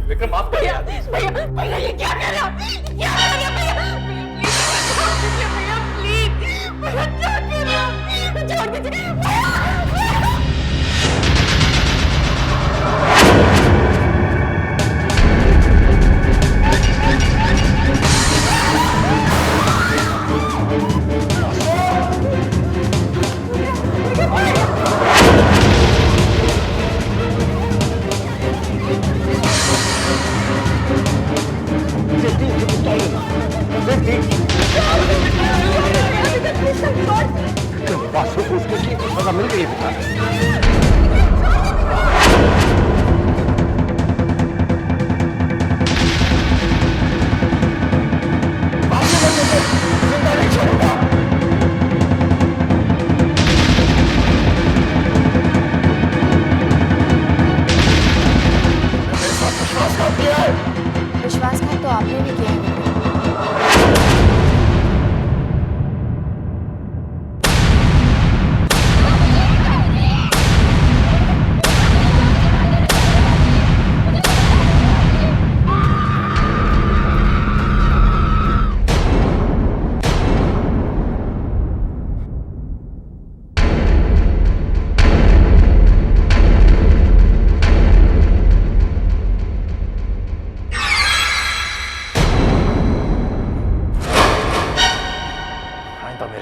विक्रम माफ कर भैया भैया भैया ये क्या कर रहे हो? क्या कर रहे हो भैया? प्लीज भैया क्या कर रहे हो? छोड़ दीजिए भैया। वासु को उसके लिए कुछ सजा मिल गई है। विश्वासघात तो आपने भी किया है।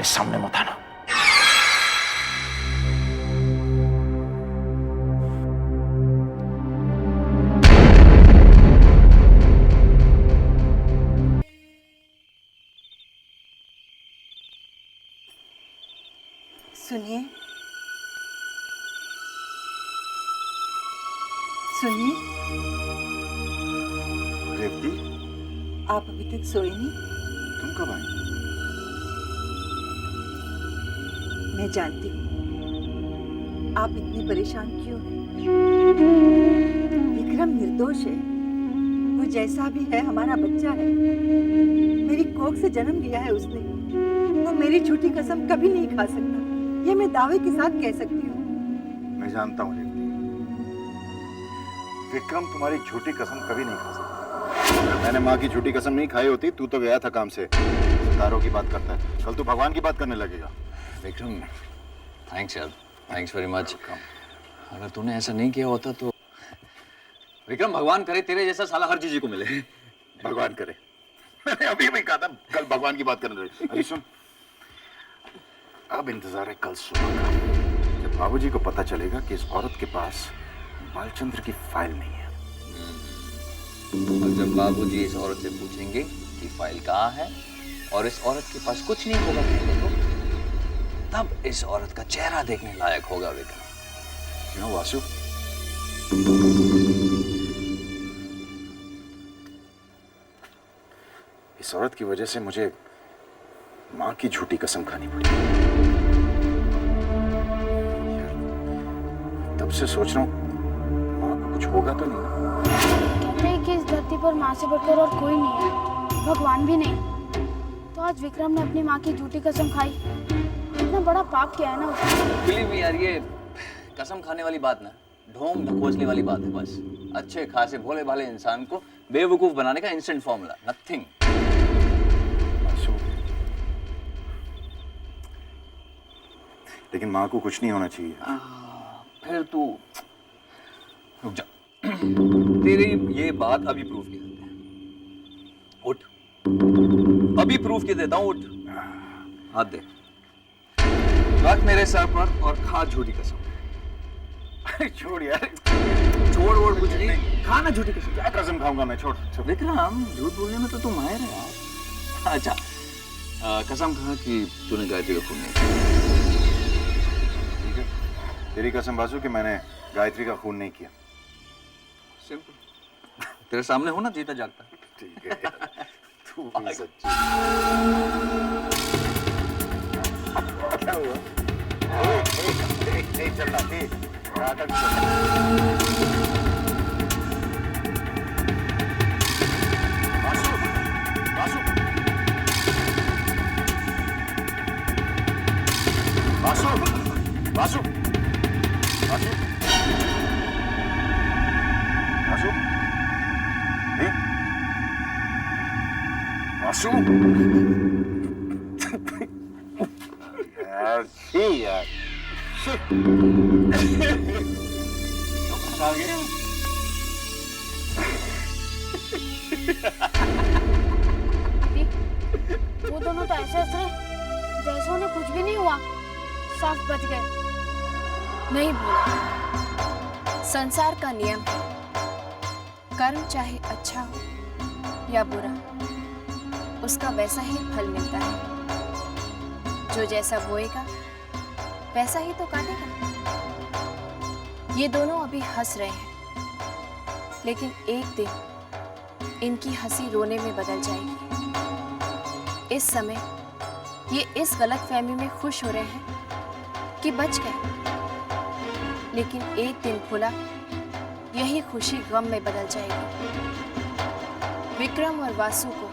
सामने मत आना। सुनिए सुनिए, रेवती, आप अभी तक सोए नहीं? तुम कब आई? मैं जानती हूँ आप इतनी परेशान क्यों हैं। विक्रम निर्दोष है, वो जैसा भी है हमारा बच्चा है। मेरी कोख से जन्म लिया है उसने। वो मेरी झूठी कसम कभी नहीं खा सकता, ये मैं दावे के साथ कह सकती हूँ। मैं जानता हूँ रेवती, विक्रम तुम्हारी झूठी कसम कभी नहीं खा सकता। मैंने माँ की झूठी कसम नहीं खाई होती, तू तो गया था काम से। सितारों की बात करता है, कल तू भगवान की बात करने लगेगा। विक्रम थैंक्स यार, थैंक्स वेरी मच। अगर तूने ऐसा नहीं किया होता तो विक्रम, भगवान करे तेरे जैसा साला हर चीज को मिले। भगवान करे। मैंने अभी भी कहा था कल भगवान की बात करने लगे। अरे सुन, अब इंतजार है कल सुबह का, जब बाबूजी को पता चलेगा कि इस औरत के पास बालचंद्र की फाइल नहीं है। और जब बाबूजी इस औरत से पूछेंगे कि फाइल कहाँ है और इस औरत के पास कुछ नहीं होगा कहने को, तब इस औरत का चेहरा देखने लायक होगा विक्रम। क्यों वासु? इस औरत की वजह से मुझे माँ की झूठी कसम खानी पड़ी। यार, तब से सोच रहा हूँ माँ को कुछ होगा तो नहीं ना? कहते हैं कि इस धरती पर माँ से बढ़कर और कोई नहीं है, भगवान भी नहीं। तो आज विक्रम ने अपनी माँ की झूठी कसम खाई। इतना बड़ा पाप किया है ना उसने। बिलीव मी यार, ये कसम खाने वाली बात ना ढोंग ढकोसले वाली बात है। बस अच्छे खासे भोले भाले इंसान को बेवकूफ बनाने का इंस्टेंट फॉर्मूला, नथिंग। लेकिन माँ को कुछ नहीं होना चाहिए। फिर तू रुक जा। तेरी ये बात अभी प्रूफ की देते हैं। उठ, अभी प्रूफ की देता हूँ। उठ, हाथ दे, रख मेरे सर पर और खा झूठी कसम। छोड़ यार, छोड़ वोड़ कुछ नहीं, खा ना झूठी कसम। क्या कसम खाऊंगा मैं? छोड़। विक्रम, झूठ बोलने में तो तू माहिर है यार। अच्छा, कसम खा कि तूने गायत्री का खून नहीं किया। ठीक है, तेरी कसम बासु कि मैंने गायत्री का खून नहीं किया। सिंपल, तेरे सामने हो ना जीता जागता। ठीक है तू भी सच्ची। क्या हुआ? नहीं चल रहा थी नाटक। बासु, बासु, बासु, बासु, बासु, बासु, आंसू? यार छी यार। आ गया। दीदी, वो दोनों तो ऐसे हंस रहे जैसे उन्हें कुछ भी नहीं हुआ। साफ बच गए। नहीं भूला, संसार का नियम है, कर्म चाहे अच्छा हो या बुरा, उसका वैसा ही फल मिलता है। जो जैसा बोएगा वैसा ही तो काटेगा। ये दोनों अभी हंस रहे हैं, लेकिन एक दिन इनकी हंसी रोने में बदल जाएगी। इस समय ये इस गलतफहमी में खुश हो रहे हैं कि बच गए, लेकिन एक दिन भूला यही खुशी गम में बदल जाएगी। विक्रम और वासु को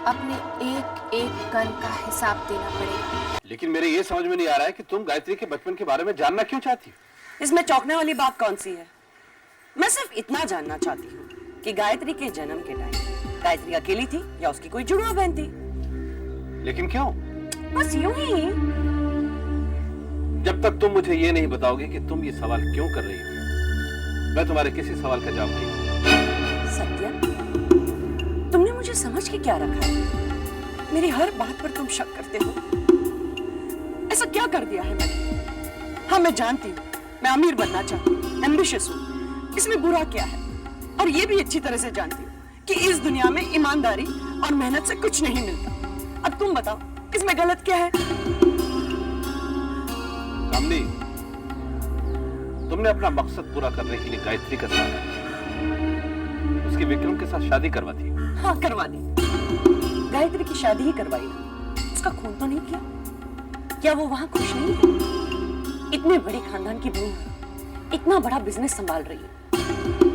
अपने एक एक कण का हिसाब देना पड़ेगा। लेकिन मेरे ये समझ में नहीं आ रहा है कि तुम गायत्री के बचपन के बारे में जानना क्यों चाहती हो? इसमें चौंकने वाली बात कौन सी है? मैं सिर्फ इतना जानना चाहती हूँ कि गायत्री के जन्म के टाइम गायत्री अकेली थी या उसकी कोई जुड़वा बहन थी? लेकिन क्यों? बस यूं ही। जब तक तुम मुझे ये नहीं बताओगे कि तुम ये सवाल क्यों कर रही हो, मैं तुम्हारे किसी सवाल का जवाब नहीं दूंगा। सत्या, तुमने मुझे समझ के क्या रखा है? मेरी हर बात पर तुम शक करते हो। ऐसा क्या कर दिया है मैंने? हाँ, मैं जानती हूँ, मैं अमीर बनना चाहती हूँ, एम्बिशियस हूँ। इसमें बुरा क्या है? और ये भी अच्छी तरह से जानती हूँ कि इस दुनिया में ईमानदारी और मेहनत से कुछ नहीं मिलता। अब तुम बताओ, इसमें गलत क्या है? सामने तुमने अपना मकसद पूरा करने के लिए गायत्री का साथ दिया। उसकी विक्रम के साथ शादी करवा दी। हाँ, करवा दी। गायत्री की शादी ही करवाई ना, उसका खून तो नहीं किया। क्या वो वहां खुश नहीं है? इतने बड़े खानदान की बहू है, इतना बड़ा बिजनेस संभाल रही है।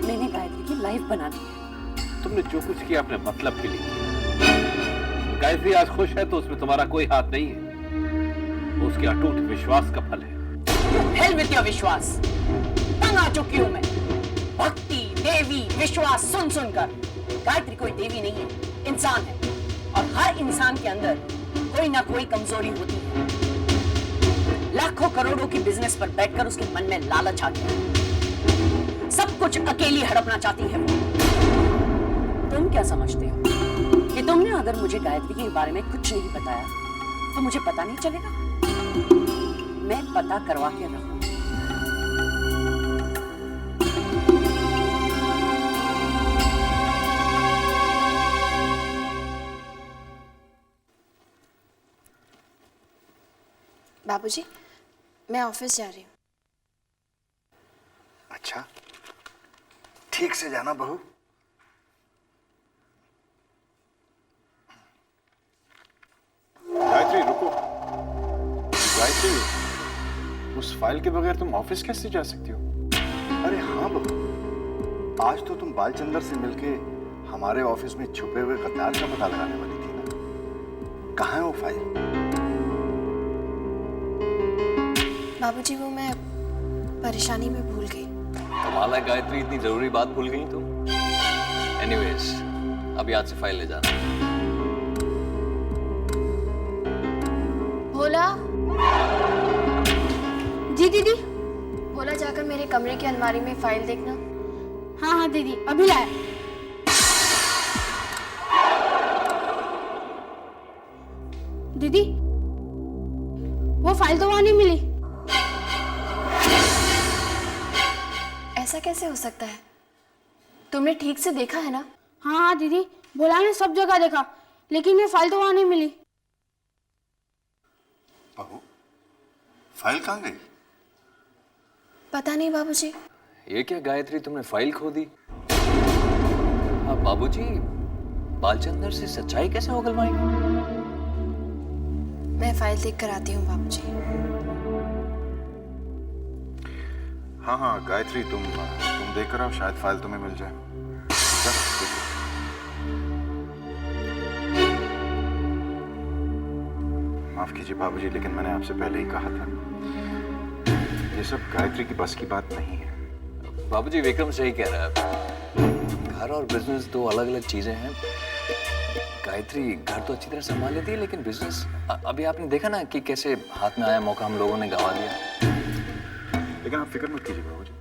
मैंने गायत्री की लाइफ बना दी है। तुमने जो कुछ किया अपने मतलब के लिए किया। गायत्री आज खुश है तो उसमें तुम्हारा कोई हाथ नहीं है, वो उसके अटूट विश्वास का फल है। Hell with your विश्वास। तंग आ चुकी हूं मैं। भक्ति, देवी, विश्वास सुन सुनकर। गायत्री कोई देवी नहीं है, इंसान है, और हर इंसान के अंदर कोई ना कोई कमजोरी होती है। लाखों करोड़ों की बिजनेस पर बैठकर उसके मन में लालच आ गया। सब कुछ अकेली हड़पना चाहती है वो। तुम क्या समझते हो कि तुमने अगर मुझे गायत्री के बारे में कुछ नहीं बताया तो मुझे पता नहीं चलेगा? मैं पता करवा के रहूं। बाबूजी, मैं ऑफिस जा रही हूँ। अच्छा, ठीक से जाना बहू। गायत्री रुको। गायत्री, उस फाइल के बगैर तुम ऑफिस कैसे जा सकती हो? अरे हाँ बहू, आज तो तुम बालचंदर से मिलके हमारे ऑफिस में छुपे हुए गद्दार का पता लगाने वाली थी ना। कहाँ है वो फाइल? बाबूजी, वो मैं परेशानी में भूल गई। कमाल है गायत्री, इतनी जरूरी बात भूल गई तुम। एनीवेज, अभी आज से फाइल ले जाना। भोला। जी दीदी। भोला, जाकर मेरे कमरे की अलमारी में फाइल देखना। हाँ हाँ दीदी, अभी लाया। दीदी, वो फाइल तो वहां नहीं मिली। ऐसा कैसे हो सकता है? तुमने ठीक से देखा है ना? हाँ हाँ दीदी, भोला ने सब जगह देखा, लेकिन ये फाइल तो वहां नहीं मिली। बहू, फाइल कहाँ गई? पता नहीं बाबूजी। ये क्या गायत्री, तुमने फाइल खो दी? अब बाबूजी बालचंदर से सच्चाई कैसे उगलवाएंगे? मैं फाइल देख कर आती हूँ बाबूजी। हाँ हाँ गायत्री, तुम देख कर आओ, शायद फाइल तुम्हें मिल जाए। जा, देखो। माफ कीजिए बाबूजी, लेकिन मैंने आपसे पहले ही कहा था, ये सब गायत्री की बस की बात नहीं है। बाबूजी विक्रम सही कह रहा है, घर और बिजनेस दो अलग अलग चीजें हैं। गायत्री घर तो अच्छी तरह संभाल लेती है, लेकिन बिजनेस अभी आपने देखा ना कि कैसे हाथ में आया मौका हम लोगों ने गंवा दिया। लेकिन आप फिक्र मत कीजिए बाबूजी,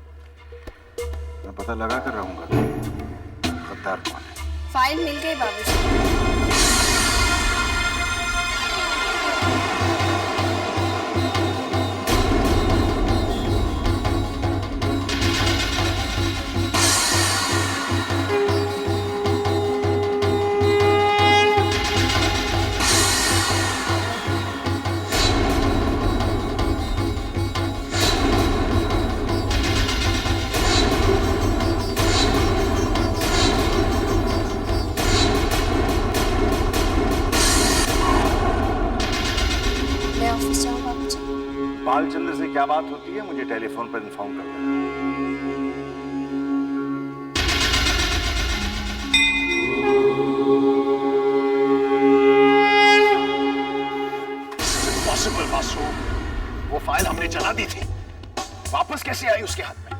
मैं पता लगा कर रहूंगा कि गद्दार कौन है। फाइल मिल गई बाबूजी। मैं ऑफिस जाऊँ बाबूजी? बालचंद्र से क्या बात होती है मुझे टेलीफोन पर इन्फॉर्म कर देना। Impossible, वासु। वो फाइल हमने जला दी थी, वापस कैसे आई उसके हाथ में?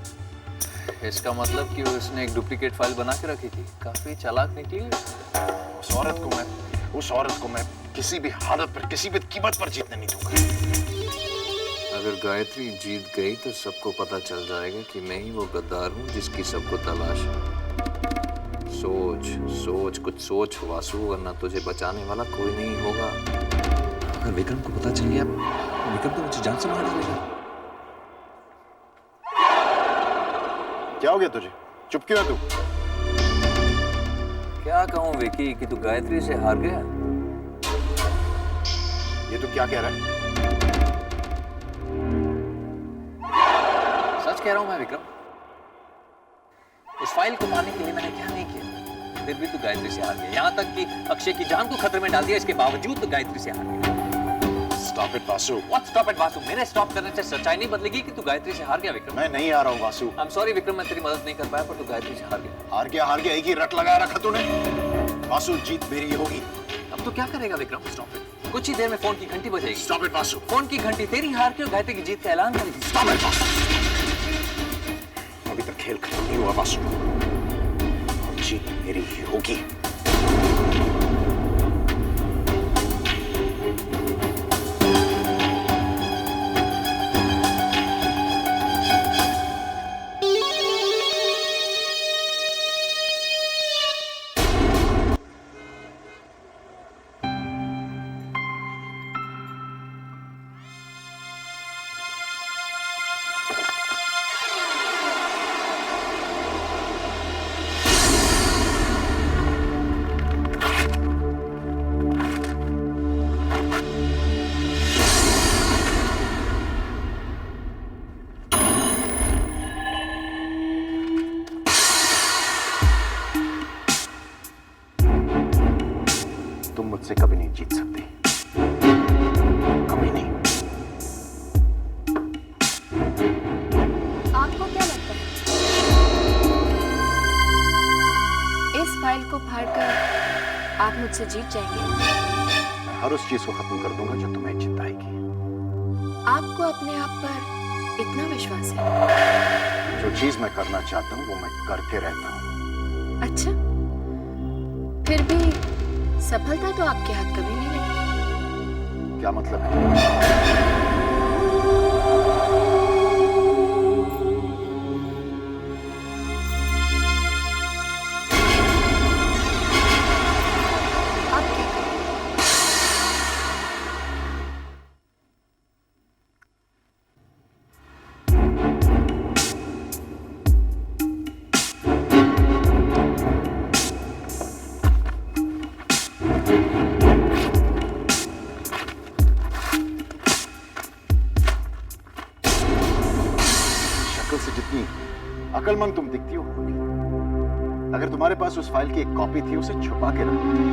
इसका मतलब कि उसने एक डुप्लीकेट फाइल बना के रखी थी। काफी चालाक निकली। उस औरत को मैं किसी भी हालत पर, किसी भी कीमत पर जीतने नहीं दूंगा। अगर गायत्री जीत गई तो सबको पता चल जाएगा कि मैं ही वो गद्दार हूँ जिसकी सबको तलाश है। सोच कुछ सोच वासु, वरना तुझे बचाने वाला कोई नहीं होगा। अगर विक्रम को पता चल गया, विक्रम तो मुझे जान से मार डालेगा। क्या हो गया तुझे? चुप क्यों है तू? क्या कहूँ विकी कि तू गायत्री से हार गया। ये तू क्या कह रहा है? सच कह रहा हूँ मैं विक्रम। उस फाइल को पाने के लिए मैंने क्या नहीं किया, फिर भी तू गायत्री से हार गया। यहाँ तक कि अक्षय की जान को खतरे में डाल दिया, इसके बावजूद तो गायत्री से हार गया। Stop it, Vasu. What stop it, Vasu? मेरे स्टॉप करने से सच्चाई नहीं बदलेगी कि तू गायत्री से हार गया विक्रम। मैं नहीं आ रहा हूँ वासु। I'm sorry विक्रम, मैं तेरी मदद नहीं कर पाया, पर तू गायत्री से हार गया। हार गया, एक ही रट लगा रखा तूने। वासु, जीत मेरी होगी। अब तो क्या करेगा विक्रम? Stop it. कुछ ही देर में फोन की घंटी बजेगी। Stop it, Vasu. फोन की घंटी तेरी हार के और गायत्री की जीत का ऐलान करेगी। Stop it, Vasu. अभी तक खेल खत्म नहीं हुआ वासु। अब जीत मेरी ही होगी। तुम मुझसे कभी नहीं जीत सकती, कभी नहीं। आपको क्या लगता है इस फाइल को फाड़कर आप मुझसे जीत जाएंगे? मैं हर उस चीज को खत्म कर दूंगा जो तुम्हें जिताएगी। आपको अपने आप पर इतना विश्वास है? जो चीज मैं करना चाहता हूँ वो मैं करके रहता हूँ। अच्छा, फिर भी सफलता तो आपके हाथ कभी नहीं लगी। क्या मतलब है? आप क्या करें? शक्ल से जितनी अकलमंद तुम दिखती हो, अगर तुम्हारे पास उस फाइल की एक कॉपी थी उसे छुपा के रखती थी।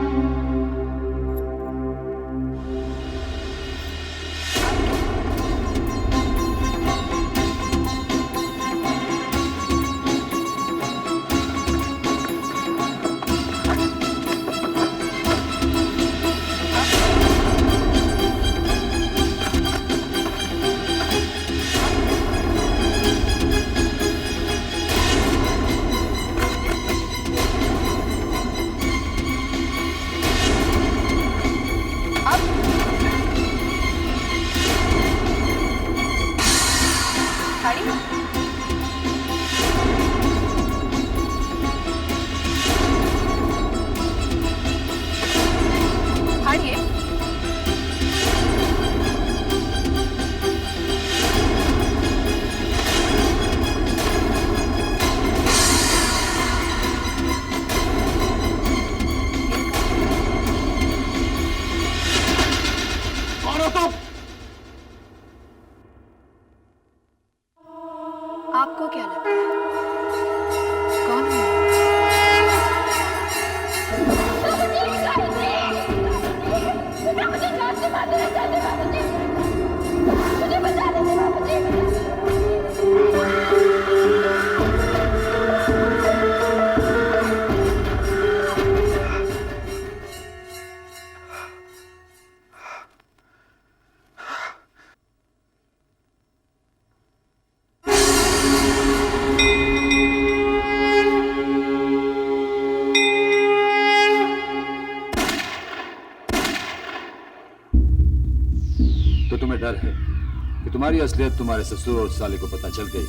हमारी असलियत तुम्हारे ससुर और साले को पता चल गई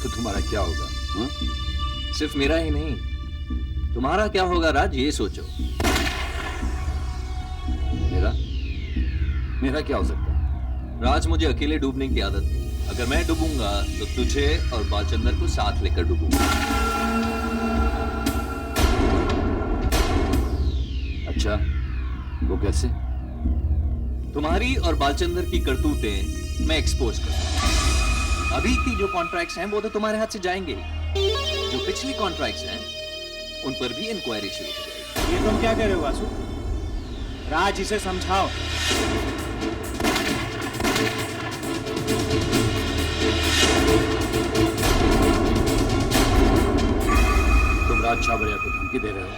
तो तुम्हारा क्या होगा? हाँ? सिर्फ मेरा ही नहीं, तुम्हारा क्या होगा राज, ये सोचो। मेरा क्या हो सकता है? राज, मुझे अकेले डूबने की आदत है। अगर मैं डूबूंगा तो तुझे और बालचंदर को साथ लेकर डूबूंगा। अच्छा, वो कैसे? तुम्हारी और बालचंदर की करतूतें मैं एक्सपोज करूंगा। अभी की जो कॉन्ट्रैक्ट्स हैं वो तो तुम्हारे हाथ से जाएंगे, जो पिछली कॉन्ट्रैक्ट्स हैं उन पर भी इंक्वायरी शुरू हो जाएगी। ये तुम क्या कह रहे हो वासु? राज, इसे समझाओ। तुम राज छाबरिया को धमकी दे रहे हो?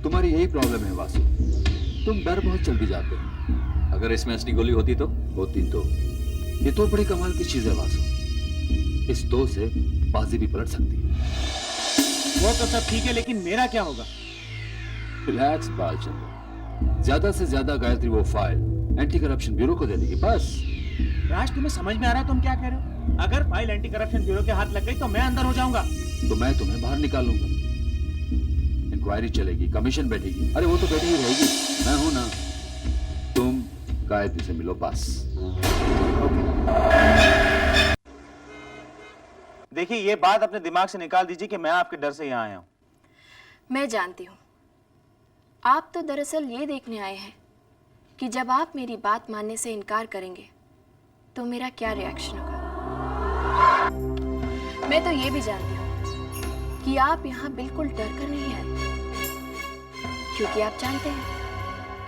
तुम्हारी यही प्रॉब्लम है वासु, तुम डर बहुत जल्दी जाते हो। अगर इसमें असली गोली होती तो ये तो बड़ी कमाल की चीज है वासु। इस दो से बाजी भी पलट सकती है। वो तो सब ठीक है, लेकिन मेरा क्या होगा? रिलैक्स बालचंद्र, ज्यादा से ज्यादा गायत्री वो फाइल एंटी करप्शन ब्यूरो को दे देगी, बस। राज, तुम्हें समझ में आ रहा है तुम क्या कह रहे हो? अगर फाइल एंटी करप्शन ब्यूरो के हाथ लग गई तो मैं अंदर हो जाऊंगा। तो मैं तुम्हें बाहर निकालूंगा, इंक्वायरी चलेगी, कमीशन बैठेगी। अरे वो तो बैठी ही रहेगी, मैं हूं ना। तुम गायत्री से मिलो बस। देखिए, ये बात अपने दिमाग से निकाल दीजिए कि मैं आपके डर से यहाँ आया हूँ। मैं जानती हूँ, आप तो दरअसल ये देखने आए हैं कि जब आप मेरी बात मानने से इनकार करेंगे तो मेरा क्या रिएक्शन होगा। मैं तो ये भी जानती हूँ कि आप यहाँ बिल्कुल डर कर नहीं आए, क्योंकि आप जानते हैं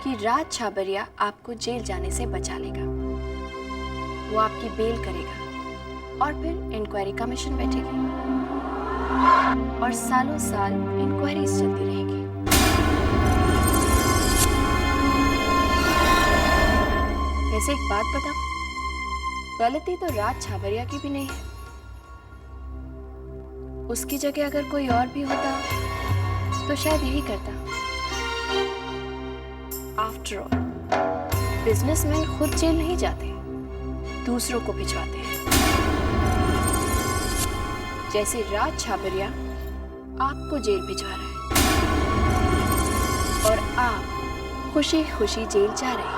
कि राज छाबरिया आपको जेल जाने से बचा लेगा। वो आपकी बेल करेगा और फिर इंक्वायरी कमीशन बैठेगी और सालों साल इंक्वायरीज चलती रहेगी। वैसे एक बात बताऊं, गलती तो राज छाबरिया की भी नहीं है। उसकी जगह अगर कोई और भी होता तो शायद यही करता। आफ्टर ऑल, बिजनेसमैन खुद जेल नहीं जाते, दूसरों को भिजवाते हैं। जैसे राज छाबरिया आपको जेल भिजवा रहा है और आप खुशी खुशी जेल जा रहे हैं।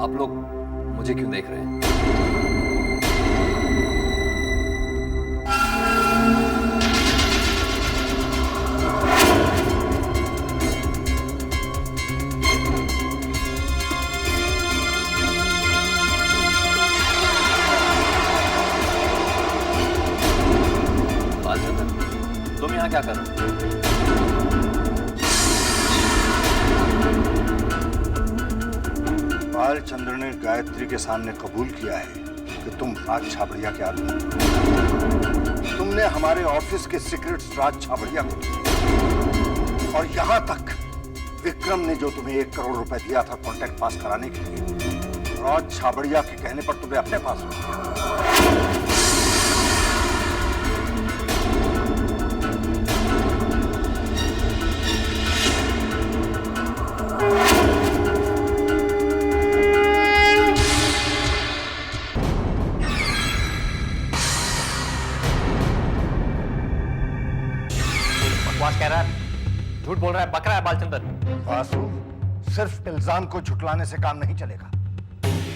आप लोग मुझे क्यों देख रहे हैं? बालचंदर, तुम यहाँ क्या कर रहे हो? बालचंद्र ने गायत्री के सामने कबूल किया है कि तुम राज छाबड़िया के आदमी हो। तुमने हमारे ऑफिस के सीक्रेट्स राज छाबड़िया को दिए और यहां तक विक्रम ने जो तुम्हें 1 करोड़ रुपए दिया था कॉन्ट्रैक्ट पास कराने के लिए, राज छाबड़िया के कहने पर तुम्हें अपने पास रख लिया। बकवास कह रहा है, झूठ बोल रहा है, बक रहा है बालचंदर। वासु, सिर्फ इल्जाम को झुटलाने से काम नहीं चलेगा।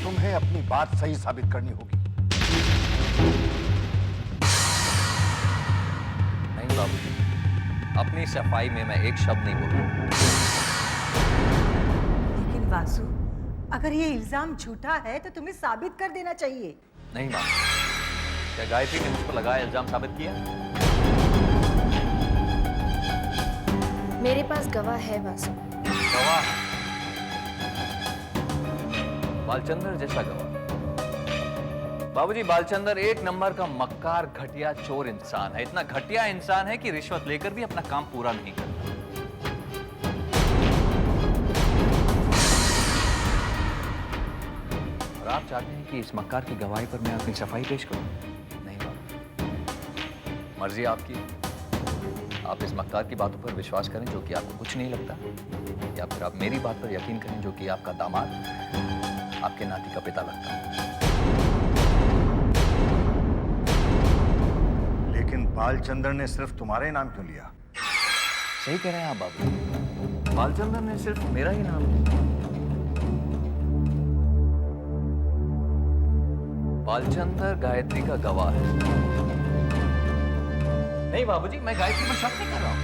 तुम्हें अपनी बात सही साबित करनी होगी। नहीं बाबूजी, अपनी सफाई में मैं एक शब्द नहीं बोलूंगा। लेकिन वासु, अगर ये इल्जाम झूठा है तो तुम्हें साबित कर देना चाहिए। नहीं मां, क्या गायत्री ने मुझ पर लगाया इल्जाम साबित किया? मेरे पास गवाह है वासु। गवाह? बालचंद्र जैसा गवाह? बाबूजी, बालचंद्र एक नंबर का मक्कार, घटिया, चोर इंसान है। इतना घटिया इंसान है कि रिश्वत लेकर भी अपना काम पूरा नहीं करता। और आप चाहते हैं कि इस मक्कार की गवाही पर मैं अपनी सफाई पेश करूं? नहीं बाबू, मर्जी आपकी। आप इस मक्कार की बातों पर विश्वास करें जो कि आपको कुछ नहीं लगता, या फिर आप मेरी बात पर यकीन करें जो कि आपका दामाद आपके नाती का पिता लगता है। लेकिन बालचंद्र ने सिर्फ तुम्हारे नाम क्यों लिया? सही कह रहे हैं आप बाबू, बालचंद्र ने सिर्फ मेरा ही नाम लिया। बालचंद्र गायत्री का गवाह है। नहीं बाबूजी, मैं गायत्री पर शक नहीं कर रहा हूं।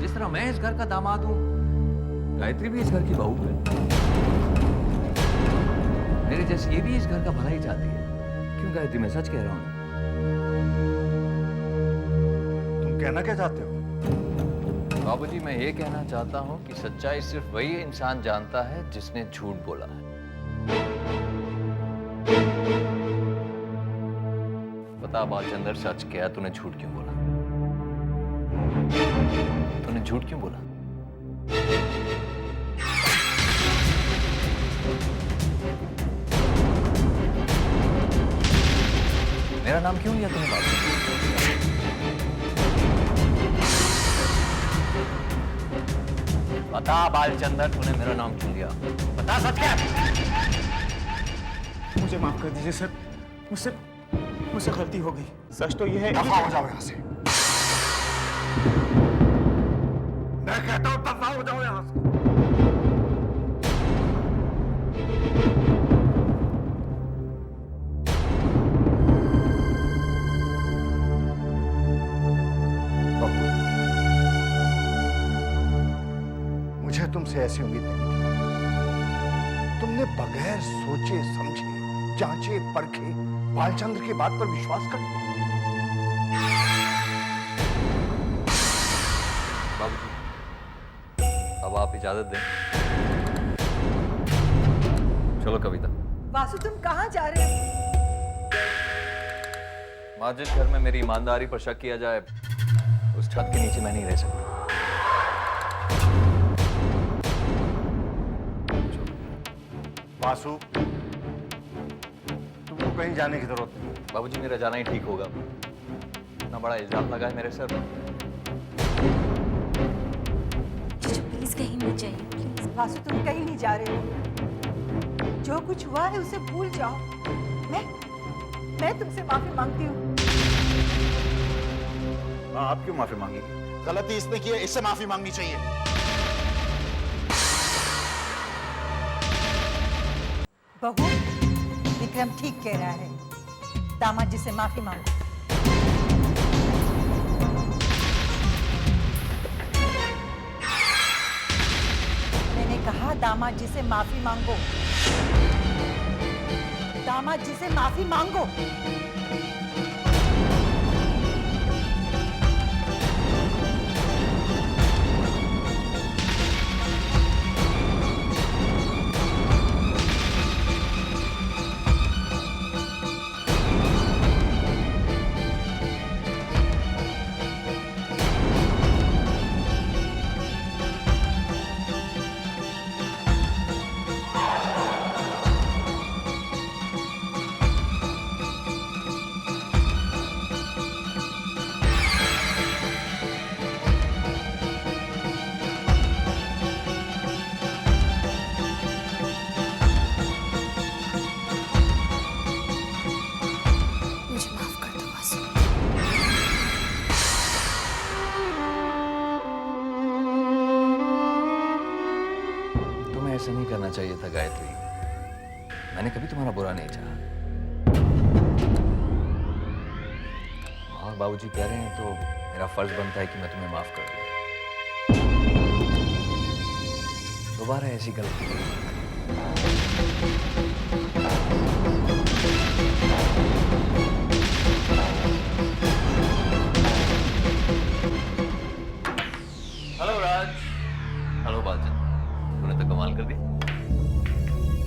जिस तरह मैं इस घर का दामाद हूं, गायत्री भी इस घर की बहू है। मेरे जैसे ये भी इस घर का भला ही चाहती है। क्यों गायत्री, मैं सच कह रहा हूं। तुम कहना क्या चाहते हो? बाबूजी, मैं ये कहना चाहता हूं कि सच्चाई सिर्फ वही इंसान जानता है जिसने झूठ बोला है। बता बालचंद्र, सच क्या? तूने झूठ क्यों बोला? तूने झूठ क्यों बोला? मेरा नाम क्यों लिया तूने बालचंद्र? बता बालचंद्र, तूने मेरा नाम क्यों लिया? बता सच क्या? मुझे माफ कर दीजिए सर, मुझसे गलती हो गई। सच तो यह है। दफा हो जाओ यहां से। मैं कहता हूं दफा हो जाओ यहां से। मुझे तुमसे ऐसी उम्मीद नहीं थी। तुमने बगैर सोचे समझे, जांचे परखे बालचंद्र की बात पर विश्वास कर लिया। बाबूजी, अब आप इजाजत दें। चलो कविता। वासु, तुम कहाँ जा रहे हो? माँ, जिस घर में मेरी ईमानदारी पर शक किया जाए, उस छत के नीचे मैं नहीं रह सकता। वासु, तुमको कहीं जाने की जरूरत नहीं। बाबूजी, मेरा जाना ही ठीक होगा। इतना बड़ा इल्जाम लगा है मेरे सर पर। प्लीज कहीं मत जाइए, प्लीज। वासु, तुम कहीं नहीं जा रहे हो। जो कुछ हुआ है उसे भूल जाओ। मैं तुमसे माफी मांगती हूँ। आप क्यों माफी मांगेंगे? गलती इसने की है, इससे माफी मांगनी चाहिए। बहू, विक्रम ठीक कह रहा है। दामाद जी से माफी मांगो। मैंने कहा दामाद जी से माफी मांगो। दामाद जी से माफी मांगो। ऐसा नहीं करना चाहिए था गायत्री। मैंने कभी तुम्हारा बुरा नहीं चाहा। और बाबूजी कह रहे हैं तो मेरा फर्ज बनता है कि मैं तुम्हें माफ कर दूं। दोबारा ऐसी गलती नहीं।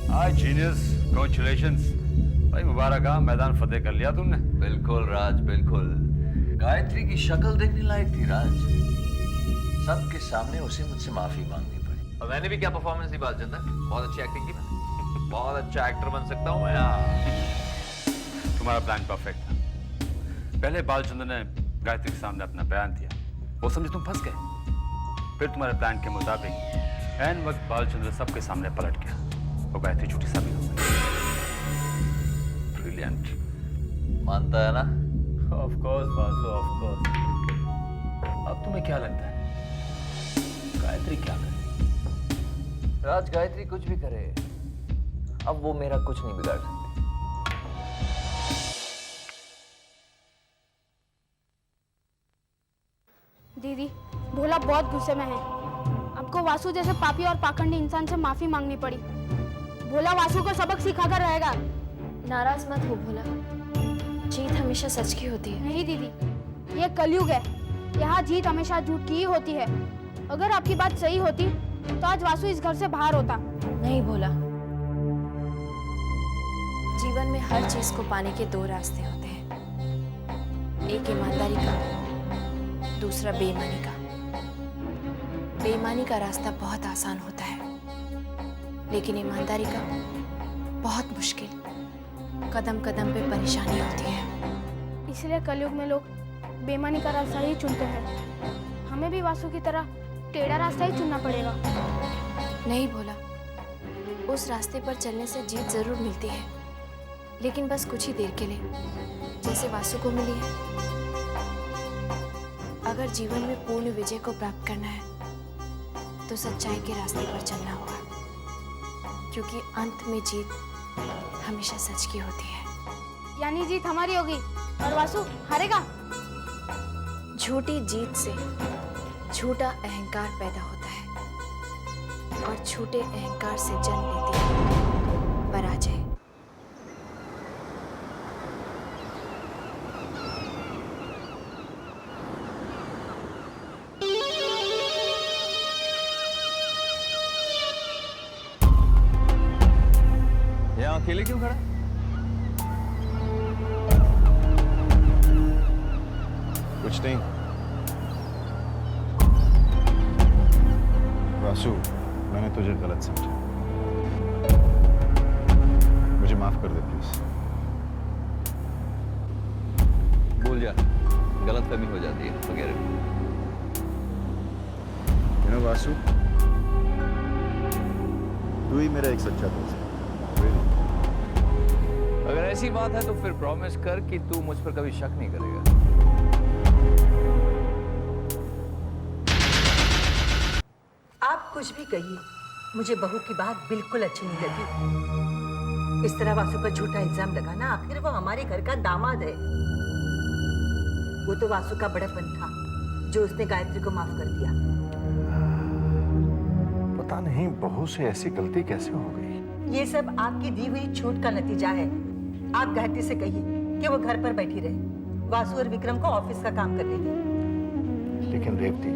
हाय जीनियस, कांग्रेचुलेशंस भाई, मुबारक, मैदान फतेह कर लिया तुमने। बिल्कुल राज, बिल्कुल। गायत्री की शक्ल देखने लायक थी राज। सबके सामने उसे मुझसे माफी मांगनी पड़ी। और मैंने भी क्या परफॉर्मेंस दी बालचंदर, बहुत अच्छी एक्टिंग की मैंने। बहुत अच्छा एक्टर बन सकता हूँ मैं। तुम्हारा प्लान परफेक्ट था। पहले बालचंद्र ने गायत्री के सामने अपना बयान दिया, वो समझे तुम फंस गए। फिर तुम्हारे प्लान के मुताबिक ऐन वक्त बालचंद्र सबके सामने पलट गया, वो गायत्री झूठी साबित हो गई। ब्रिलियंट। मानता है ना? Of course Basu, of course. अब तुम्हें क्या लगता है गायत्री क्या करे? राज, गायत्री कुछ भी करे, अब वो मेरा कुछ नहीं बिगाड़ सकती। दीदी, भोला बहुत गुस्से में है। आपको वासु जैसे पापी और पाखंडी इंसान से माफी मांगनी पड़ी। भोला वासु को सबक सिखाकर रहेगा। नाराज मत हो भोला, जीत हमेशा सच की होती है। नहीं दीदी, ये कलयुग है, यहाँ जीत हमेशा झूठ की ही होती है। अगर आपकी बात सही होती तो आज वासु इस घर से बाहर होता। नहीं भोला, जीवन में हर चीज को पाने के दो रास्ते होते हैं, एक ईमानदारी का, दूसरा बेईमानी का। बेईमानी का रास्ता बहुत आसान होता है, लेकिन ईमानदारी का बहुत मुश्किल। कदम कदम पे परेशानी होती है। इसलिए कलयुग में लोग बेईमानी का रास्ता ही चुनते हैं। हमें भी वासु की तरह टेढ़ा रास्ता ही चुनना पड़ेगा। नहीं भोला, उस रास्ते पर चलने से जीत जरूर मिलती है, लेकिन बस कुछ ही देर के लिए, जैसे वासु को मिली है। अगर जीवन में पूर्ण विजय को प्राप्त करना है तो सच्चाई के रास्ते पर चलना होगा, क्योंकि अंत में जीत हमेशा सच की होती है। यानी जीत हमारी होगी और वासु हारेगा। झूठी जीत से झूठा अहंकार पैदा होता है, और झूठे अहंकार से जन्म लेती है पराजय। यहाँ अकेले क्यों खड़ा? कुछ नहीं वासु, मैंने तुझे गलत समझा, मुझे माफ कर दे प्लीज। भूल जा, गलतफहमी हो जाती है वगैरह। वासु, तू ही मेरा एक सच्चा दोस्त है। अगर ऐसी बात है तो फिर प्रॉमिस कर कि तू मुझ पर कभी शक नहीं करेगा। आप कुछ भी कहिए, मुझे बहू की बात बिल्कुल अच्छी नहीं लगी। इस तरह वासु पर झूठा इल्जाम लगाना, आखिर वो हमारे घर का दामाद है। वो तो वासु का बड़प्पन था जो उसने गायत्री को माफ कर दिया। पता नहीं बहू से ऐसी गलती कैसे हो गई। ये सब आपकी दी हुई छूट का नतीजा है। आप गायत्री से कहिए कि वो घर पर बैठी रहे, वासु और विक्रम को ऑफिस का काम करने दें। लेकिन रेवती,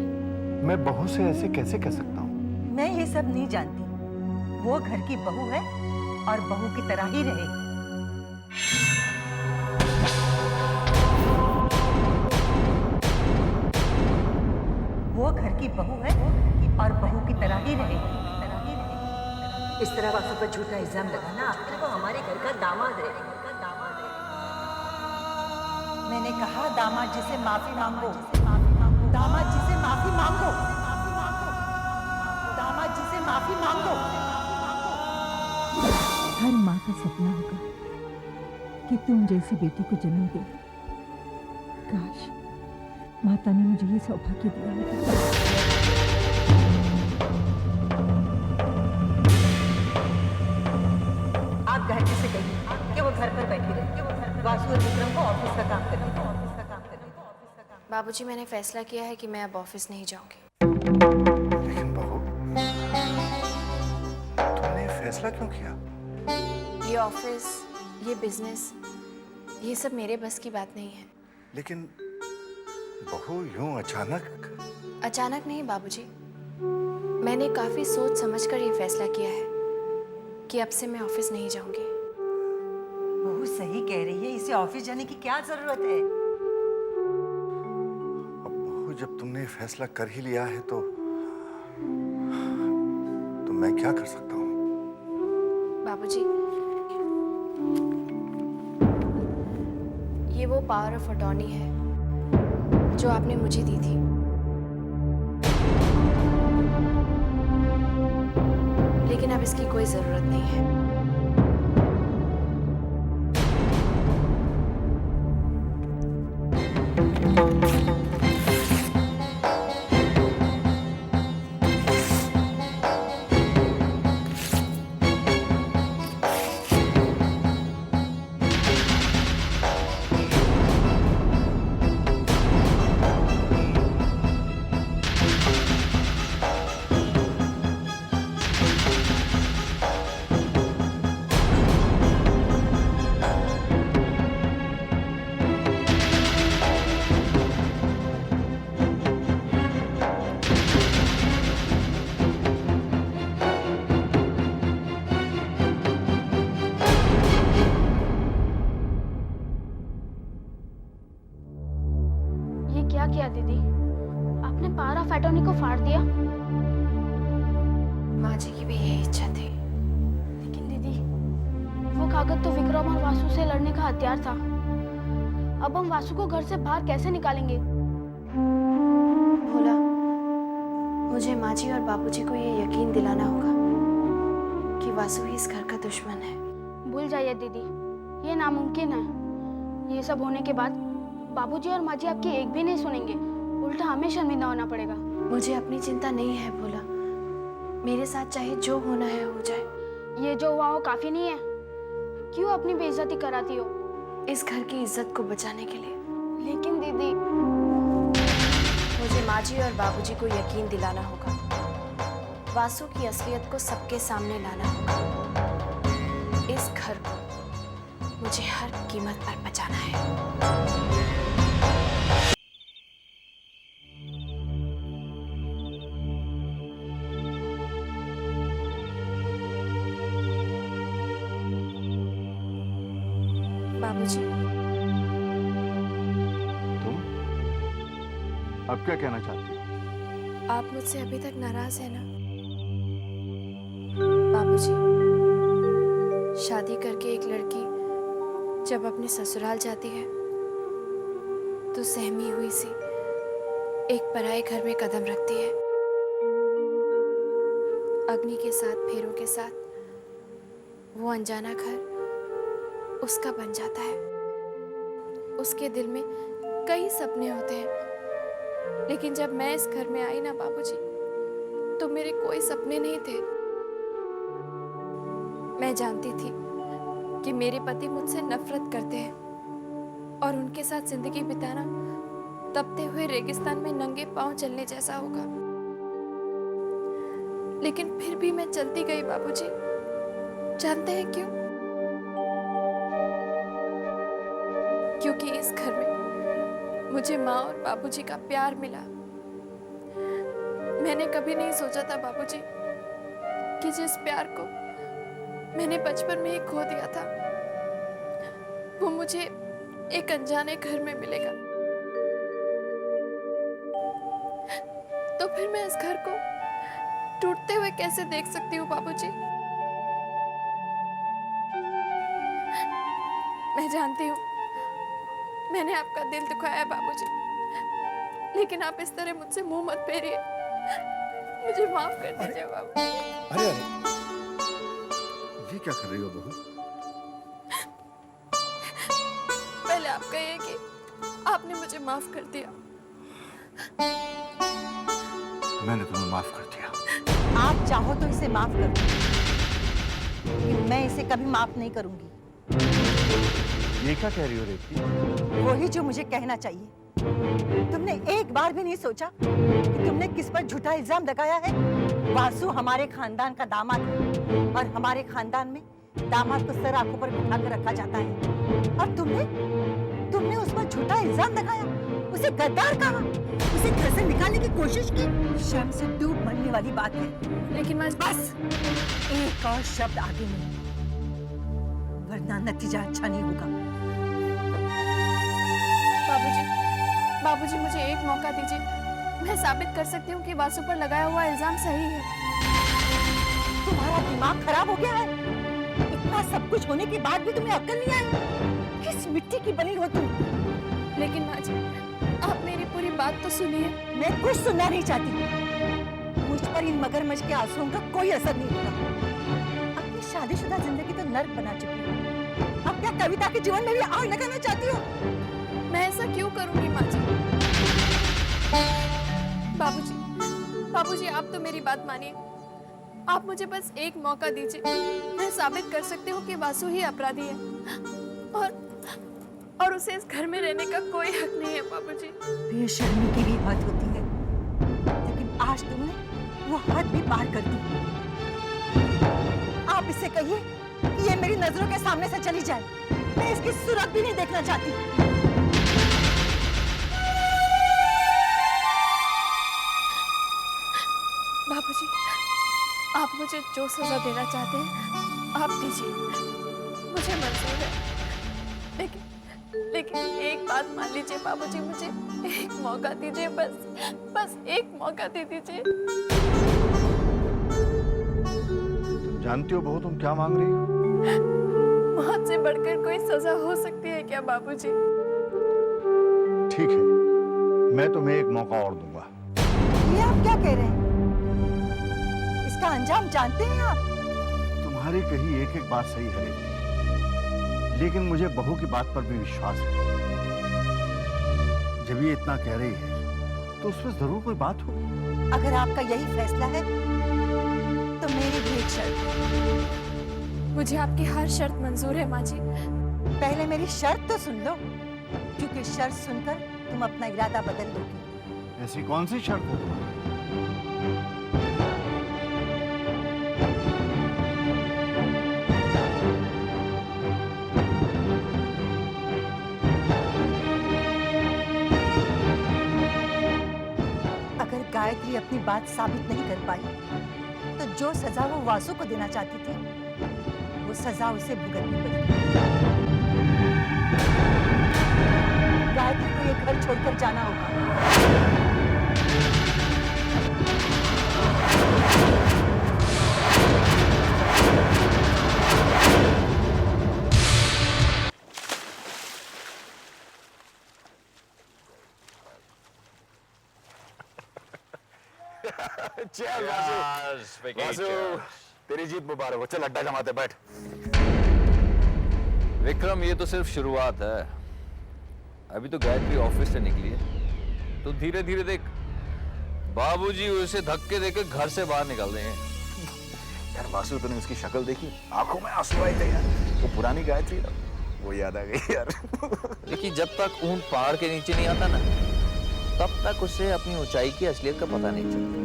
मैं बहू से ऐसे कैसे कह सकता हूँ? मैं ये सब नहीं जानती। वो घर की बहू है और बहू की तरह ही रहे। वो घर की बहू है और बहू की तरह ही रहे। इस तरह वासु पर झूठा इल्जाम लगाना, आखिर वो हमारे घर का दामाद है। मैंने कहा दामाद जी से माफी मांगो, दामाद जी से माफी मांगो, दामाद जी से माफी मांगो। हर माँ का सपना होगा कि तुम जैसी बेटी को जन्म दे। काश माता ने मुझे ये सौभाग्य दिया होता। आप गायत्री से कहिए कि वो घर पर बैठी रहे, वासु और विक्रम को ऑफिस का काम करने दो। बाबूजी, मैंने फैसला किया है कि मैं अब ऑफिस नहीं जाऊंगी। लेकिन बहू, तुमने फैसला क्यों किया? ये ऑफिस, ये बिजनेस, ये सब मेरे बस की बात नहीं है। लेकिन बहू यूं अचानक? अचानक नहीं बाबूजी, मैंने काफी सोच समझकर ये फैसला किया है कि अब से मैं ऑफिस नहीं जाऊंगी। बहू सही कह रही है, इसे ऑफिस जाने की क्या जरूरत है? अब बहू, जब तुमने ये फैसला कर ही लिया है तो मैं क्या कर सकता हूँ? बाबूजी, ये वो पावर ऑफ अटॉर्नी है जो आपने मुझे दी थी। लेकिन अब इसकी कोई जरूरत नहीं है। क्या किया दीदी? आपने पावर ऑफ अटॉर्नी को फाड़ दिया? माँ जी की भी यही इच्छा थी। लेकिन दीदी, वो कागज तो विक्रम और वासु से लड़ने का हथियार था। अब हम वासु को घर से बाहर कैसे निकालेंगे? भोला, मुझे माँ जी और बाबूजी को ये यकीन दिलाना होगा कि वासु ही इस घर का दुश्मन है। भूल जाइए दीदी, ये नामुमकिन है। ये सब होने के बाद बाबूजी और माँ जी आपकी एक भी नहीं सुनेंगे, उल्टा हमें शर्मिंदा होना पड़ेगा। मुझे अपनी चिंता नहीं है भोला, मेरे साथ चाहे जो होना है हो जाए। ये जो हुआ हो काफी नहीं है? क्यों अपनी बेइज्जती कराती हो? इस घर की इज्जत को बचाने के लिए। लेकिन दीदी, मुझे माँ जी और बाबूजी को यकीन दिलाना होगा, वासु की असलियत को सबके सामने लाना होगा। इस घर को मुझे हर कीमत पर बचाना है। बाबूजी, तुम अब क्या कहना चाहती हो? आप मुझसे अभी तक नाराज हैं ना? बाबूजी, शादी करके एक लड़की जब अपने ससुराल जाती है तो सहमी हुई सी एक पराये घर में कदम रखती है। अग्नि के साथ, फेरों के साथ वो अनजाना घर उसका बन जाता है। उसके दिल में कई सपने होते हैं, लेकिन जब मैं इस घर में आई ना बाबूजी, तो मेरे कोई सपने नहीं थे। मैं जानती थी कि मेरे पति मुझसे नफरत करते हैं और उनके साथ जिंदगी बिताना तपते हुए रेगिस्तान में नंगे पांव चलने जैसा होगा। लेकिन फिर भी मैं चलती गई बाबूजी। जानते हैं क्यों? क्योंकि इस घर में मुझे माँ और बाबूजी का प्यार मिला। मैंने कभी नहीं सोचा था बाबूजी कि जिस प्यार को मैंने बचपन में ही खो दिया था, वो मुझे एक अनजाने घर में मिलेगा। तो फिर मैं इस घर को टूटते हुए कैसे देख सकती हूँ बाबूजी? मैं जानती हूँ मैंने आपका दिल दुखाया बाबूजी, लेकिन आप इस तरह मुझसे मुंह मत फेरिए। मुझे माफ कर दीजिए बाबू। अरे अरे, ये क्या कर रही हो बहू? पहले आप कहिए कि आपने मुझे माफ कर दिया। मैंने तुम्हें माफ कर दिया। आप चाहो तो इसे माफ कर दो, लेकिन मैं इसे कभी माफ नहीं करूंगी। ये क्या कह रही हो रेवती? वही जो मुझे कहना चाहिए। तुमने एक बार भी नहीं सोचा कि तुमने किस पर झूठा इल्जाम लगाया है? वासु हमारे खानदान का दामाद है और हमारे खानदान में दामाद को सर आंखों पर बिठा कर रखा जाता है, और तुमने उस पर झूठा इल्जाम लगाया, उसे गद्दार कहा, उसे घर से निकालने की कोशिश की। शर्म से डूब मरने वाली बात है। लेकिन मैं बस एक और शब्द आगे नहीं, वरना नतीजा अच्छा नहीं होगा। बाबूजी मुझे एक मौका दीजिए। मैं साबित कर सकती हूँ कि वासु पर लगाया हुआ इल्जाम सही है। तुम्हारा दिमाग खराब हो गया है? इतना सब कुछ होने के बाद भी तुम्हें अक्ल नहीं आई? किस मिट्टी की बनी हो तुम? लेकिन माँ जी, आप मेरी पूरी बात तो सुनिए। मैं कुछ सुनना नहीं चाहती। मुझ पर इन मगरमच्छ के आंसुओं का कोई असर नहीं होगा। अपनी शादीशुदा जिंदगी तो नर्क बना चुकी हो। अब क्या कविता के जीवन में भी आग लगाना चाहती हो? मैं ऐसा क्यों करूंगी माँ जी? बाबूजी आप तो मेरी बात मानिए। आप मुझे बस एक मौका दीजिए। मैं साबित कर सकती हूँ कि वासु ही अपराधी है और उसे इस घर में रहने का कोई हक नहीं है बाबूजी। बेशर्मी की भी हद होती है, लेकिन आज तुमने वो हद भी पार कर दी। आप इससे कहिए कि ये मेरी नजरों के सामने से चली जाए। मैं इसकी सुरत भी नहीं देखना चाहती। बाबूजी, आप मुझे जो सजा देना चाहते हैं आप दीजिए, मुझे मंजूर है। लेकिन एक बात मान लीजिए बाबूजी, मुझे एक मौका दीजिए, बस एक मौका दे दीजिए। तुम जानती हो बहू तुम क्या मांग रही हो? मौत से बढ़कर कोई सजा हो सकती है क्या बाबूजी? ठीक है, मैं तुम्हें एक मौका और दूंगा। ये आप क्या कह रहे हैं? इसका अंजाम जानते हैं आप? तुम्हारी कही एक एक बात सही है, लेकिन मुझे बहू की बात पर भी विश्वास है। जब ये इतना कह रही है तो उसमें जरूर कोई बात हो। अगर आपका यही फैसला है तो मेरी भी एक शर्त है। मुझे आपकी हर शर्त मंजूर है माँ जी। पहले मेरी शर्त तो सुन लो, क्योंकि शर्त सुनकर तुम अपना इरादा बदल दोगी। ऐसी कौन सी शर्त है तुम्हारी? गायत्री अपनी बात साबित नहीं कर पाई तो जो सजा वो वासु को देना चाहती थी वो सजा उसे भुगतनी पड़ी। गायत्री को ये घर छोड़कर जाना होगा। चल वासु, तेरी जीत मुबारक हो। चल अड्डा जमाते बैठ। विक्रम, ये तो सिर्फ शुरुआत है। अभी तो गायत्री ऑफिस से निकली है, तो धीरे धीरे देख, बाबूजी उसे धक्के देकर घर से बाहर निकाल देंगे। यार वासु, तूने उसकी शक्ल देखी? आंखों में आंसू आए थे यार। वो पुरानी गायत्री ना, वो याद आ गई यार। देखिए, जब तक ऊंट पहाड़ के नीचे नहीं आता ना, तब तक उसे अपनी ऊंचाई की असलियत का पता नहीं चलता।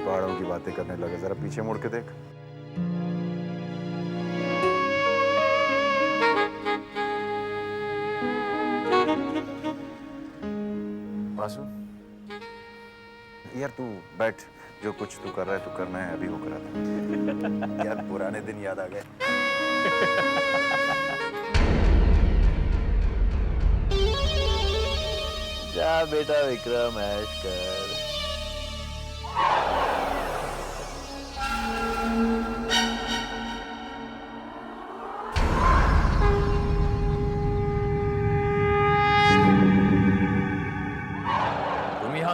पहाड़ों की बातें करने लगे, जरा पीछे मुड़ के देख। वासु, यार तू बैठ, जो कुछ तू कर रहा है तू करना है, अभी वो करा था। यार पुराने दिन याद आ गए। जा बेटा विक्रम, ऐश कर।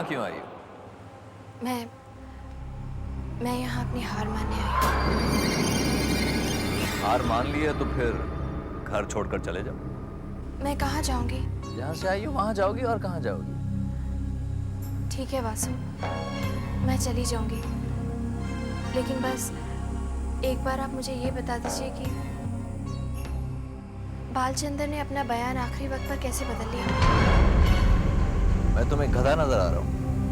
क्यों आई हो? मैं यहाँ अपनी हार मानने आई हूँ। हार मान लिया तो फिर घर छोड़कर चले जाओ। मैं कहाँ जाऊंगी? जहाँ से आई हो वहाँ जाओगी, और कहाँ जाओगी? ठीक है वासु, मैं चली जाऊंगी, लेकिन बस एक बार आप मुझे ये बता दीजिए कि बालचंद्र ने अपना बयान आखिरी वक्त पर कैसे बदल लिया? मैं तुम्हें गधा नजर आ रहा हूँ?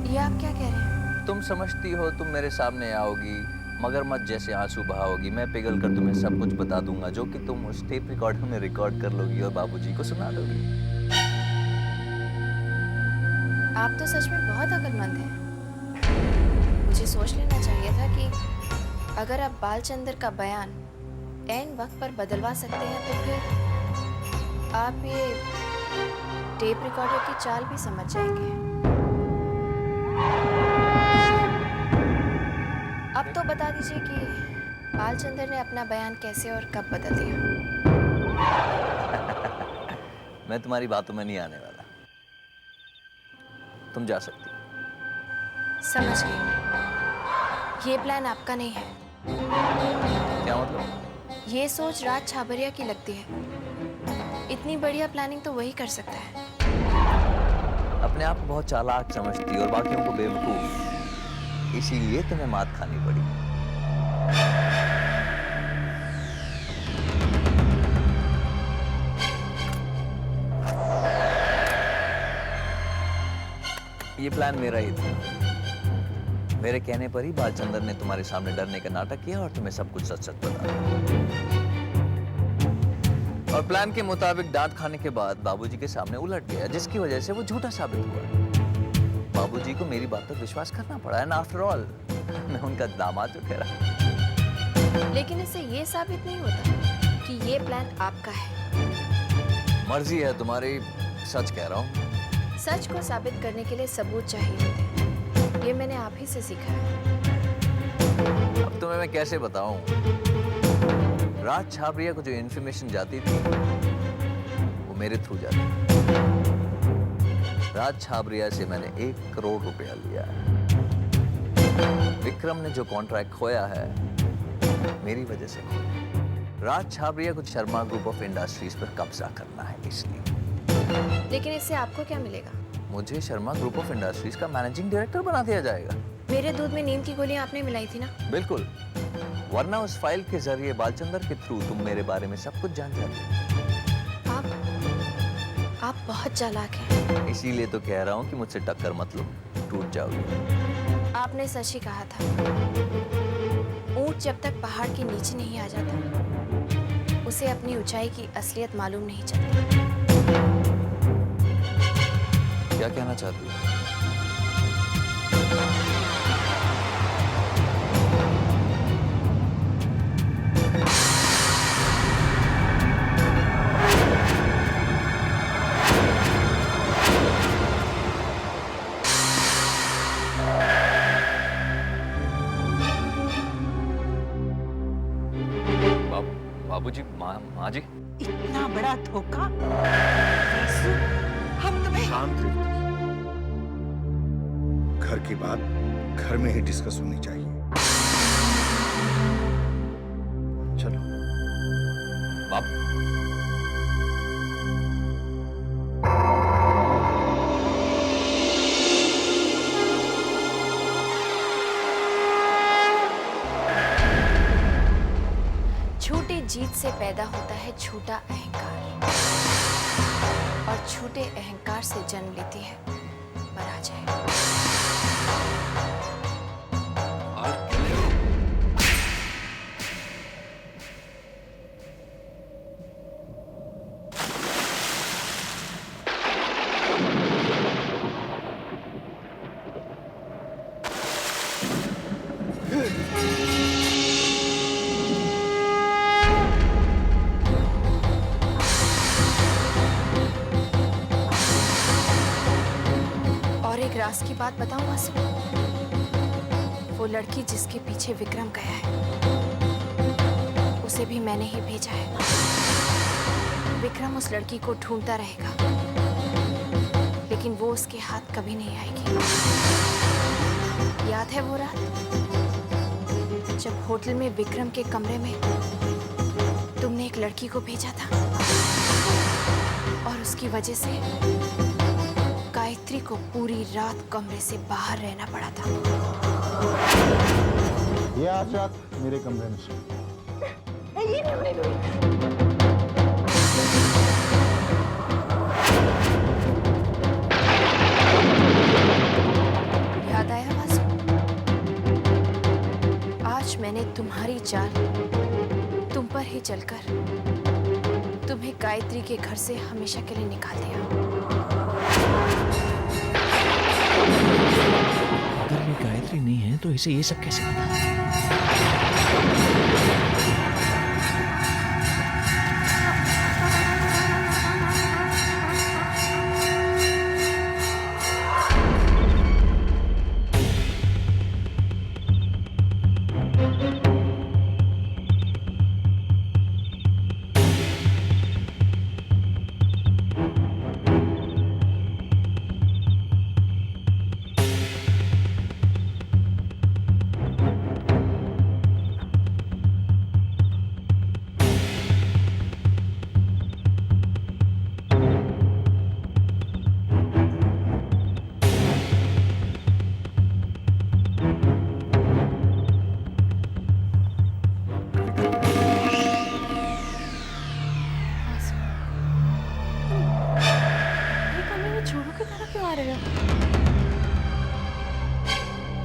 ये आप क्या कह रहे हैं? तुम समझती हो तुम मेरे सामने आओगी, मगरमच्छ जैसे आंसू बहाओगी, मैं पिघल कर तुम्हें सब कुछ बता दूंगा, जो कि तुम उस टेप रिकॉर्डर में रिकॉर्ड कर लोगी और बाबूजी को सुना दोगी। आप तो सच में बहुत अक्लमंद हैं। मुझे सोच लेना चाहिए था कि अगर आप बालचंद्र का बयान ऐन वक्त पर बदलवा सकते हैं तो फिर आप ये टेप रिकॉर्डर की चाल भी समझ जाएंगे। अब तो बता दीजिए कि बालचंद्र ने अपना बयान कैसे और कब बदल दिया। मैं तुम्हारी बातों में नहीं आने वाला, तुम जा सकती हो। समझ गई। ये प्लान आपका नहीं है। क्या मतलब? ये सोच राज छाबरिया की लगती है। इतनी बढ़िया प्लानिंग तो वही कर सकता है। अपने आप को बहुत चालाक समझती और बाकियों को बेवकूफ, इसीलिए तुम्हें मात खानी पड़ी। ये प्लान मेरा ही था। मेरे कहने पर ही बालचंद्र ने तुम्हारे सामने डरने का नाटक किया और तुम्हें सब कुछ सच सच बता दिया। और प्लान के मुताबिक डांट खाने के बाद बाबूजी के सामने उलट गया, जिसकी वजह से वो झूठा साबित हुआ। बाबूजी को मेरी बात पर विश्वास करना पड़ा, एंड आफ्टर ऑल मैं उनका दामाद जो ठहरा। लेकिन इससे ये साबित नहीं होता कि ये प्लान आपका है। मर्जी है तुम्हारी, सच कह रहा हूँ। सच को साबित करने के लिए सबूत चाहिए होते हैं। ये मैंने आप ही से सीखा है। अब तुम्हें मैं कैसे बताऊं? राज छाबरिया को जो इन्फॉर्मेशन जाती थी वो मेरे थ्रू जाती थी। राज छाबरिया से मैंने 1 करोड़ रुपया लिया है। विक्रम ने जो कॉन्ट्रैक्ट खोया है मेरी वजह से खोया। राज छाबरिया को शर्मा ग्रुप ऑफ इंडस्ट्रीज पर कब्जा करना है, इसलिए। लेकिन इससे आपको क्या मिलेगा? मुझे शर्मा ग्रुप ऑफ इंडस्ट्रीज का मैनेजिंग डायरेक्टर बना दिया जाएगा। मेरे दूध में नींद की गोलियां आपने मिलाई थी ना? बिल्कुल, वरना उस फाइल के जरिए बालचंद्र के थ्रू तुम मेरे बारे में सब कुछ जान जाती। आप बहुत चालाक हैं। इसीलिए तो कह रहा हूँ कि मुझसे टक्कर मत लो, टूट जाओगे। आपने सच ही कहा था। ऊंट जब तक पहाड़ के नीचे नहीं आ जाता, उसे अपनी ऊंचाई की असलियत मालूम नहीं चलती। क्या कहना चाहती हो? बाबूजी, माँ जी। इतना बड़ा धोखा। हम तुम्हें शांत रहिए। घर की बात घर में ही डिस्कस होनी चाहिए। चलो बाप। छोटी जीत से पैदा होता है छोटा अहंकार, और छोटे अहंकार से जन्म लेती है पराजय। राज की बात बताऊं आसिफ? वो लड़की जिसके पीछे विक्रम गया है, उसे भी मैंने ही भेजा है। विक्रम उस लड़की को ढूंढता रहेगा, लेकिन वो उसके हाथ कभी नहीं आएगी। याद है वो रात जब होटल में विक्रम के कमरे में तुमने एक लड़की को भेजा था और उसकी वजह से गायत्री को पूरी रात कमरे से बाहर रहना पड़ा था। ये आज रात मेरे कमरे में सो। याद आया वासु? आज मैंने चलकर तुम्हें गायत्री के घर से हमेशा के लिए निकाल दिया। अगर ये गायत्री नहीं है तो इसे ये सब कैसे पता?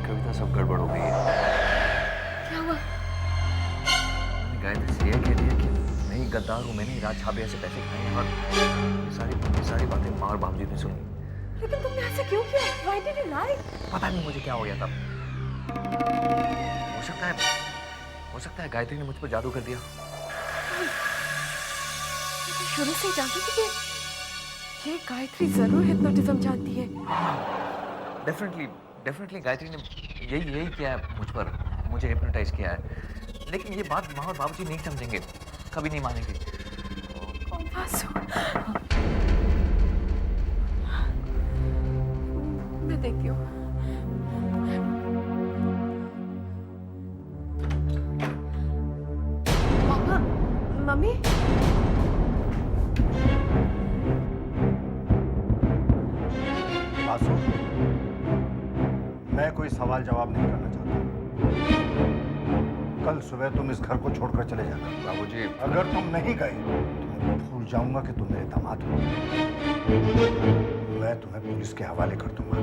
कविता, सब गड़बड़ हो गई है। क्या हुआ? मैंने गायत्री से यह कह दिया कि मैं ही गद्दार हूँ, मैंने ही राज छाबिया से पैसे खाए हैं, और ये सारी बातें माँ और बाबूजी ने सुनी। लेकिन तुमने ऐसे क्यों किया? Why did you lie? पता नहीं मुझे क्या हो गया तब। हो सकता है गायत्री ने मुझ पर जादू कर दिया। शुरू से ही जानती थी कि ये गायत्री जरूर हिप्नोटिज्म जानती है। डेफिनेटली गायत्री ने यही किया है मुझ पर, मुझे हिप्नोटाइज किया है। लेकिन ये बात माँ और बाबूजी नहीं समझेंगे, कभी नहीं मानेंगे। मैं देखती हूँ। मम्मी, बासु, मैं कोई सवाल जवाब नहीं करना चाहता। कल सुबह तुम इस घर को छोड़कर चले जाना। बाबूजी, अगर तुम नहीं गए तो मैं भूल जाऊंगा कि तुम मेरे दामाद हो। मैं तुम्हें पुलिस के हवाले कर दूंगा।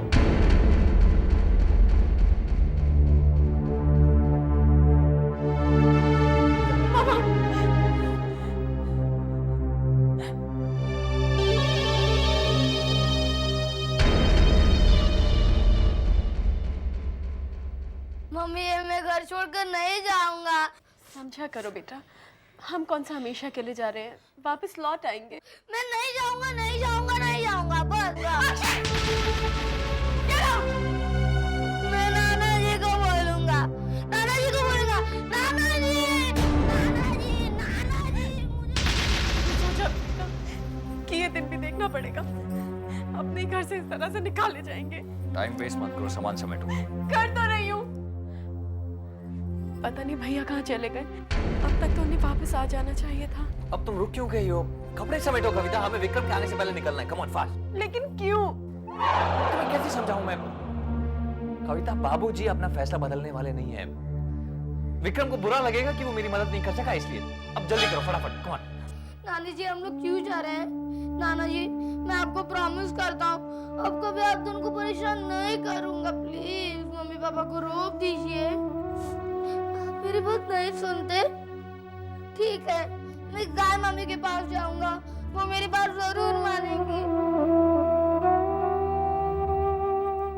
मम्मी, मैं घर छोड़कर नहीं जाऊंगा। समझा करो बेटा, हम कौन सा हमेशा के लिए जा रहे हैं, वापस लौट आएंगे। मैं नहीं जाऊंगा, नहीं जाऊंगा, नहीं जाऊंगा, बस। मैं नाना जी को बोलूंगा, नाना जी को बोलूंगा, नाना जी, नाना जी, नाना जी। सोचा बेटा कि ये दिन भी देखना पड़ेगा, अपने घर से इस तरह से निकाले जाएंगे। टाइम वेस्ट मत करो, सामान समेटो। कर तो रही हूँ। पता नहीं भैया कहाँ चले गए, अब तक तो उन्हें वापस आ जाना चाहिए था। अब तुम रुक क्यों गई हो? कपड़े समेटो कविता, हमें विक्रम के आने से पहले निकलना है। Come on fast. लेकिन क्यों? तुम्हें कैसे समझाऊं मैं? कविता, बाबूजी अपना फैसला बदलने वाले नहीं है। विक्रम को बुरा लगेगा कि वो मेरी मदद नहीं कर सका, इसलिए अब जल्दी करो, फटाफट। Come on. नानी जी, हम लोग क्यों जा रहे हैं? नाना जी, मैं आपको प्रॉमिस करता हूँ, अब कभी आप दोनों को परेशान नहीं करूंगा। प्लीज मम्मी पापा को रोक दीजिए। मेरी बात नहीं सुनते? ठीक है, मैं गाय मम्मी के पास जाऊंगा, वो मेरी बात जरूर मानेंगी।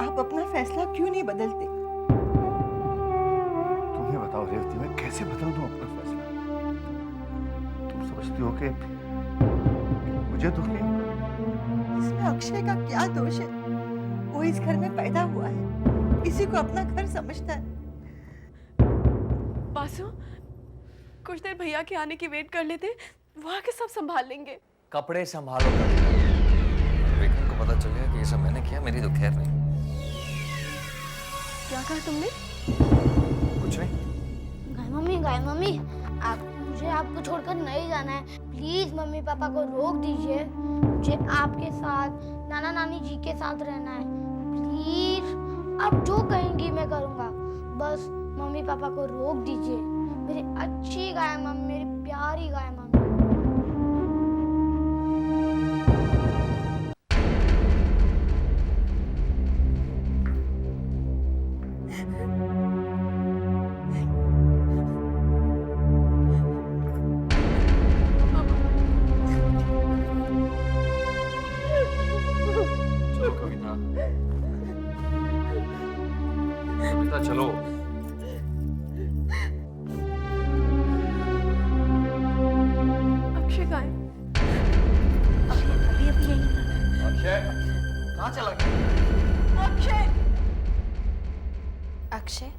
आप अपना फैसला क्यों नहीं बदलते? तुम्हें बताओ रेवती, मैं कैसे बदल दूं अपना फैसला? तुम समझती हो कि मुझे दुख नहीं होगा? इसमें अक्षय का क्या दोष है? वो इस घर में पैदा हुआ है, इसी को अपना घर समझता है। बासु, कुछ देर भैया के आने की वेट कर लेते, वो आके सब संभाल लेंगे। कपड़े संभालो कविता। विक्रम को पता चल गया कि ये सब मैंने किया, मेरी तो खैर नहीं। क्या कहा तुमने? कुछ नहीं। गाय मम्मी, मुझे आपको छोड़कर नहीं जाना है। प्लीज मम्मी पापा को रोक दीजिए। मुझे आपके साथ, नाना नानी जी के साथ रहना है। प्लीज, आप जो कहेंगी मैं करूँगा, बस मम्मी पापा को रोक दीजिए। मेरी अच्छी गाय मम्मी, मेरी प्यारी गाय मम्मी। कविता चलो। अक्षय कहाँ है? अभी अभी यहीं था। अक्षय कहाँ चला गया? अक्षय! अक्षय,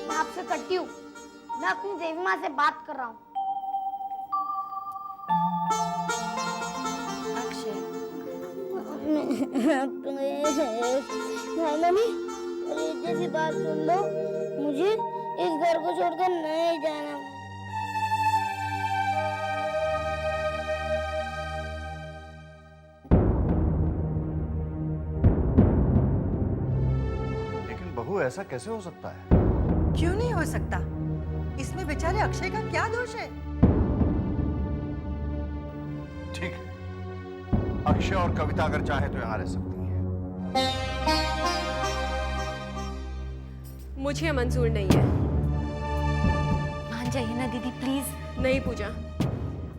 मैं आपसे कटी हूँ। मैं अपनी देवी माँ से बात कर रहा हूँ। अक्षय, हाँ मम्मी, प्लीज जैसी बात सुन लो। मुझे इस घर को छोड़कर नहीं जाना। लेकिन बहू ऐसा कैसे हो सकता है? क्यों नहीं हो सकता? इसमें बेचारे अक्षय का क्या दोष है? ठीक है, अक्षय और कविता अगर चाहे तो यहाँ रह सकती है। मुझे मंजूर नहीं है। मान जाइए ना दीदी प्लीज। नहीं पूजा,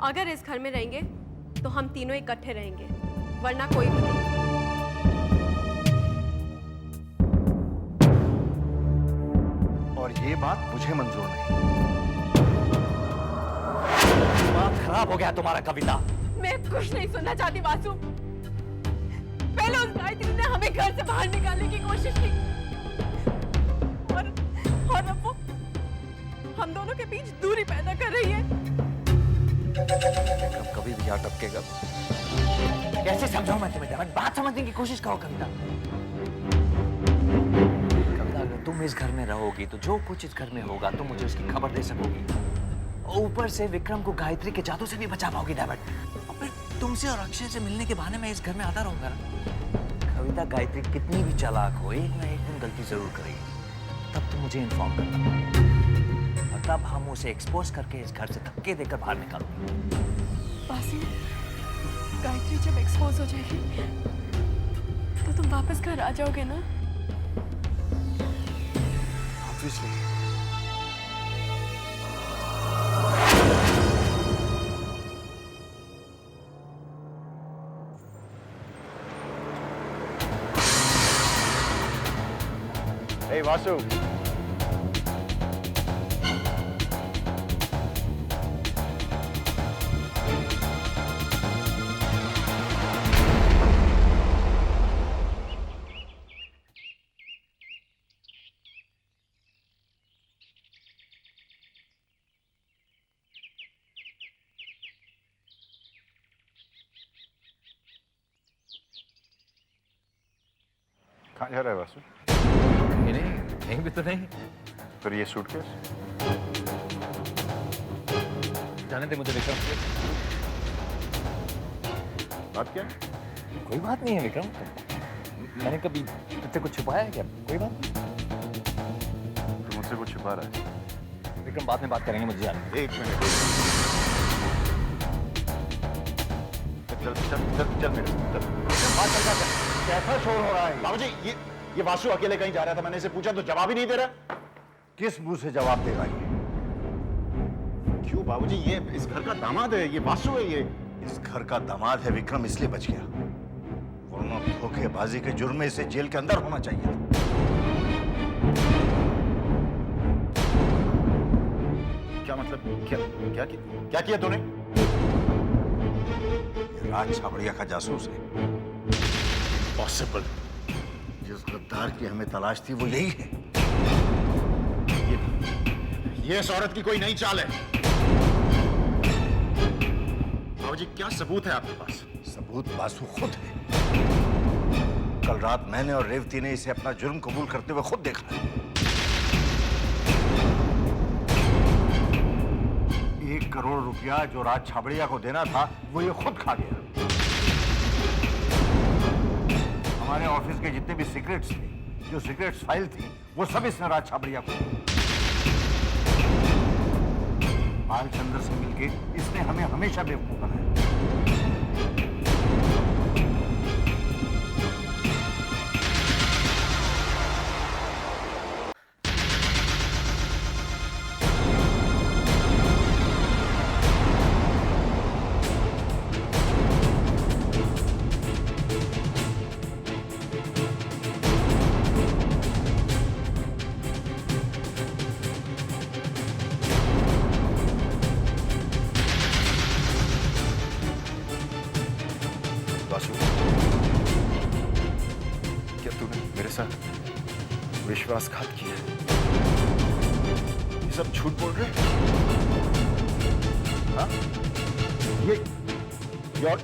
अगर इस घर में रहेंगे तो हम तीनों इकट्ठे रहेंगे, वरना कोई भी नहीं। और ये बात मुझे मंजूर नहीं। दिमाग खराब हो गया तुम्हारा कविता। मैं कुछ नहीं सुनना चाहती वासु। पहले उस गायत्री ने हमें घर से बाहर निकालने की कोशिश की और अब वो हम दोनों के बीच दूरी पैदा कर रही है। कभी भी यहाँ टपकेगा। कैसे समझाऊं मैं तुम्हें? डेविड, बात समझने की कोशिश करो कविता। कविता, अगर तुम इस घर में रहोगी तो जो कुछ इस घर में होगा तुम मुझे उसकी खबर दे सकोगी। ऊपर से विक्रम को गायत्री के जादू से भी बचा पाओगी डेविड। और फिर तुमसे और अक्षय से मिलने के बहाने मैं इस घर में आता रहूंगा ना। कविता, गायत्री कितनी भी चालाक हो, एक ना एक दिन गलती जरूर करेगी। तब तुम मुझे इन्फॉर्म करना और तब हम उसे एक्सपोज करके इस घर से धक्के देकर बाहर निकालेंगे। वासु, गायत्री जब एक्सपोज हो जाएगी तो तुम वापस घर आ जाओगे ना? ऑब्वियसली। Hey, Vasu. कहाँ जा रहा है वासु? नहीं नहीं, कहीं भी तो नहीं। फिर ये सूटकेस? जाने दे मुझे विक्रम। बात क्या है? कोई बात नहीं है विक्रम। मैंने कभी तुझसे कुछ छुपाया है क्या? कोई बात नहीं। तू मुझसे कुछ छुपा रहा है? विक्रम, बाद में बात करेंगे, मुझे जाने दे। एक मिनट। चल चल चल चल मेरे साथ चल। बात चल रहा है। कैसा शोर हो रहा है? बाबूजी, ये वासु अकेले कहीं जा रहा था। मैंने इसे पूछा तो जवाब ही नहीं दे रहा। किस मुंह से जवाब देगा ये? क्यों बाबूजी, ये इस घर का दामाद है, ये वासु है। ये इस घर का दामाद है विक्रम, इसलिए बच गया, वरना धोखेबाजी के जुर्म में इसे जेल के अंदर होना चाहिए था। क्या मतलब? क्या किया तूने? ये राज छाबड़िया का जासूस है। पॉसिबल। जिस गद्दार की हमें तलाश थी वो यही है। ये इस औरत की कोई नई चाल है। बाबूजी, क्या सबूत है आपके पास? सबूत वासु खुद है। कल रात मैंने और रेवती ने इसे अपना जुर्म कबूल करते हुए खुद देखा है। 1 करोड़ रुपया जो राज छाबड़िया को देना था वो ये खुद खा गया। हमारे ऑफिस के जितने भी सीक्रेट्स थे, जो सीक्रेट्स फाइल थी, वो सब इसने राज छाबड़िया को दी। बालचंद्र से मिलके इसने हमें हमेशा बेवकूफ बनाया। वासु, क्या तूने मेरे साथ विश्वासघात किया? ये सब झूठ बोल रहे? हाँ?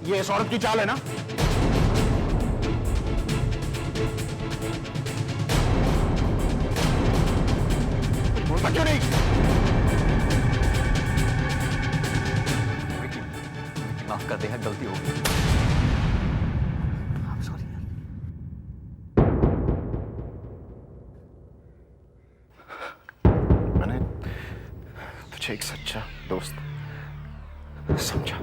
ये इस औरत की चाल है ना? बोलता क्यों नहीं? माफ कर दे, गलती हो गई। सॉरी। मैंने तुझे एक सच्चा दोस्त समझा।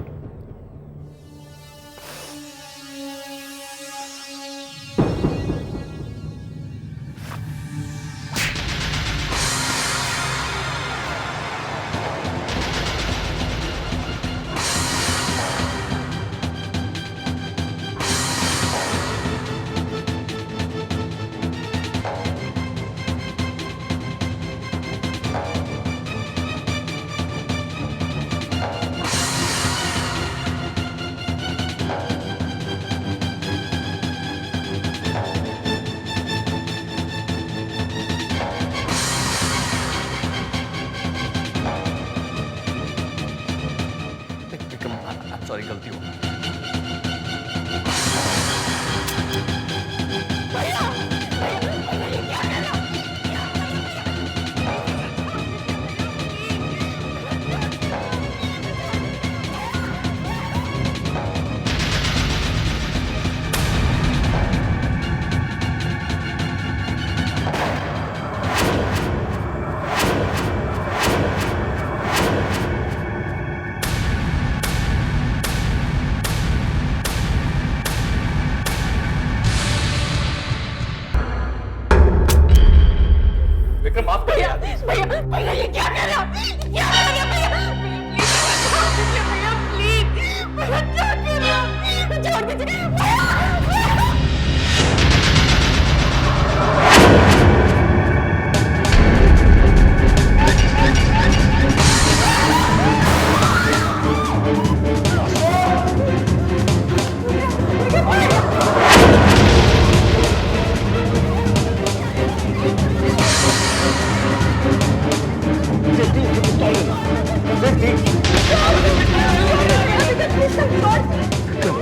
सॉरी, गलती हो गई। माफ कर यार। भैया ये क्या कर रहा? क्या कर रहा भैया? प्लीज भैया क्या कर रहा? छोड़ दीजिए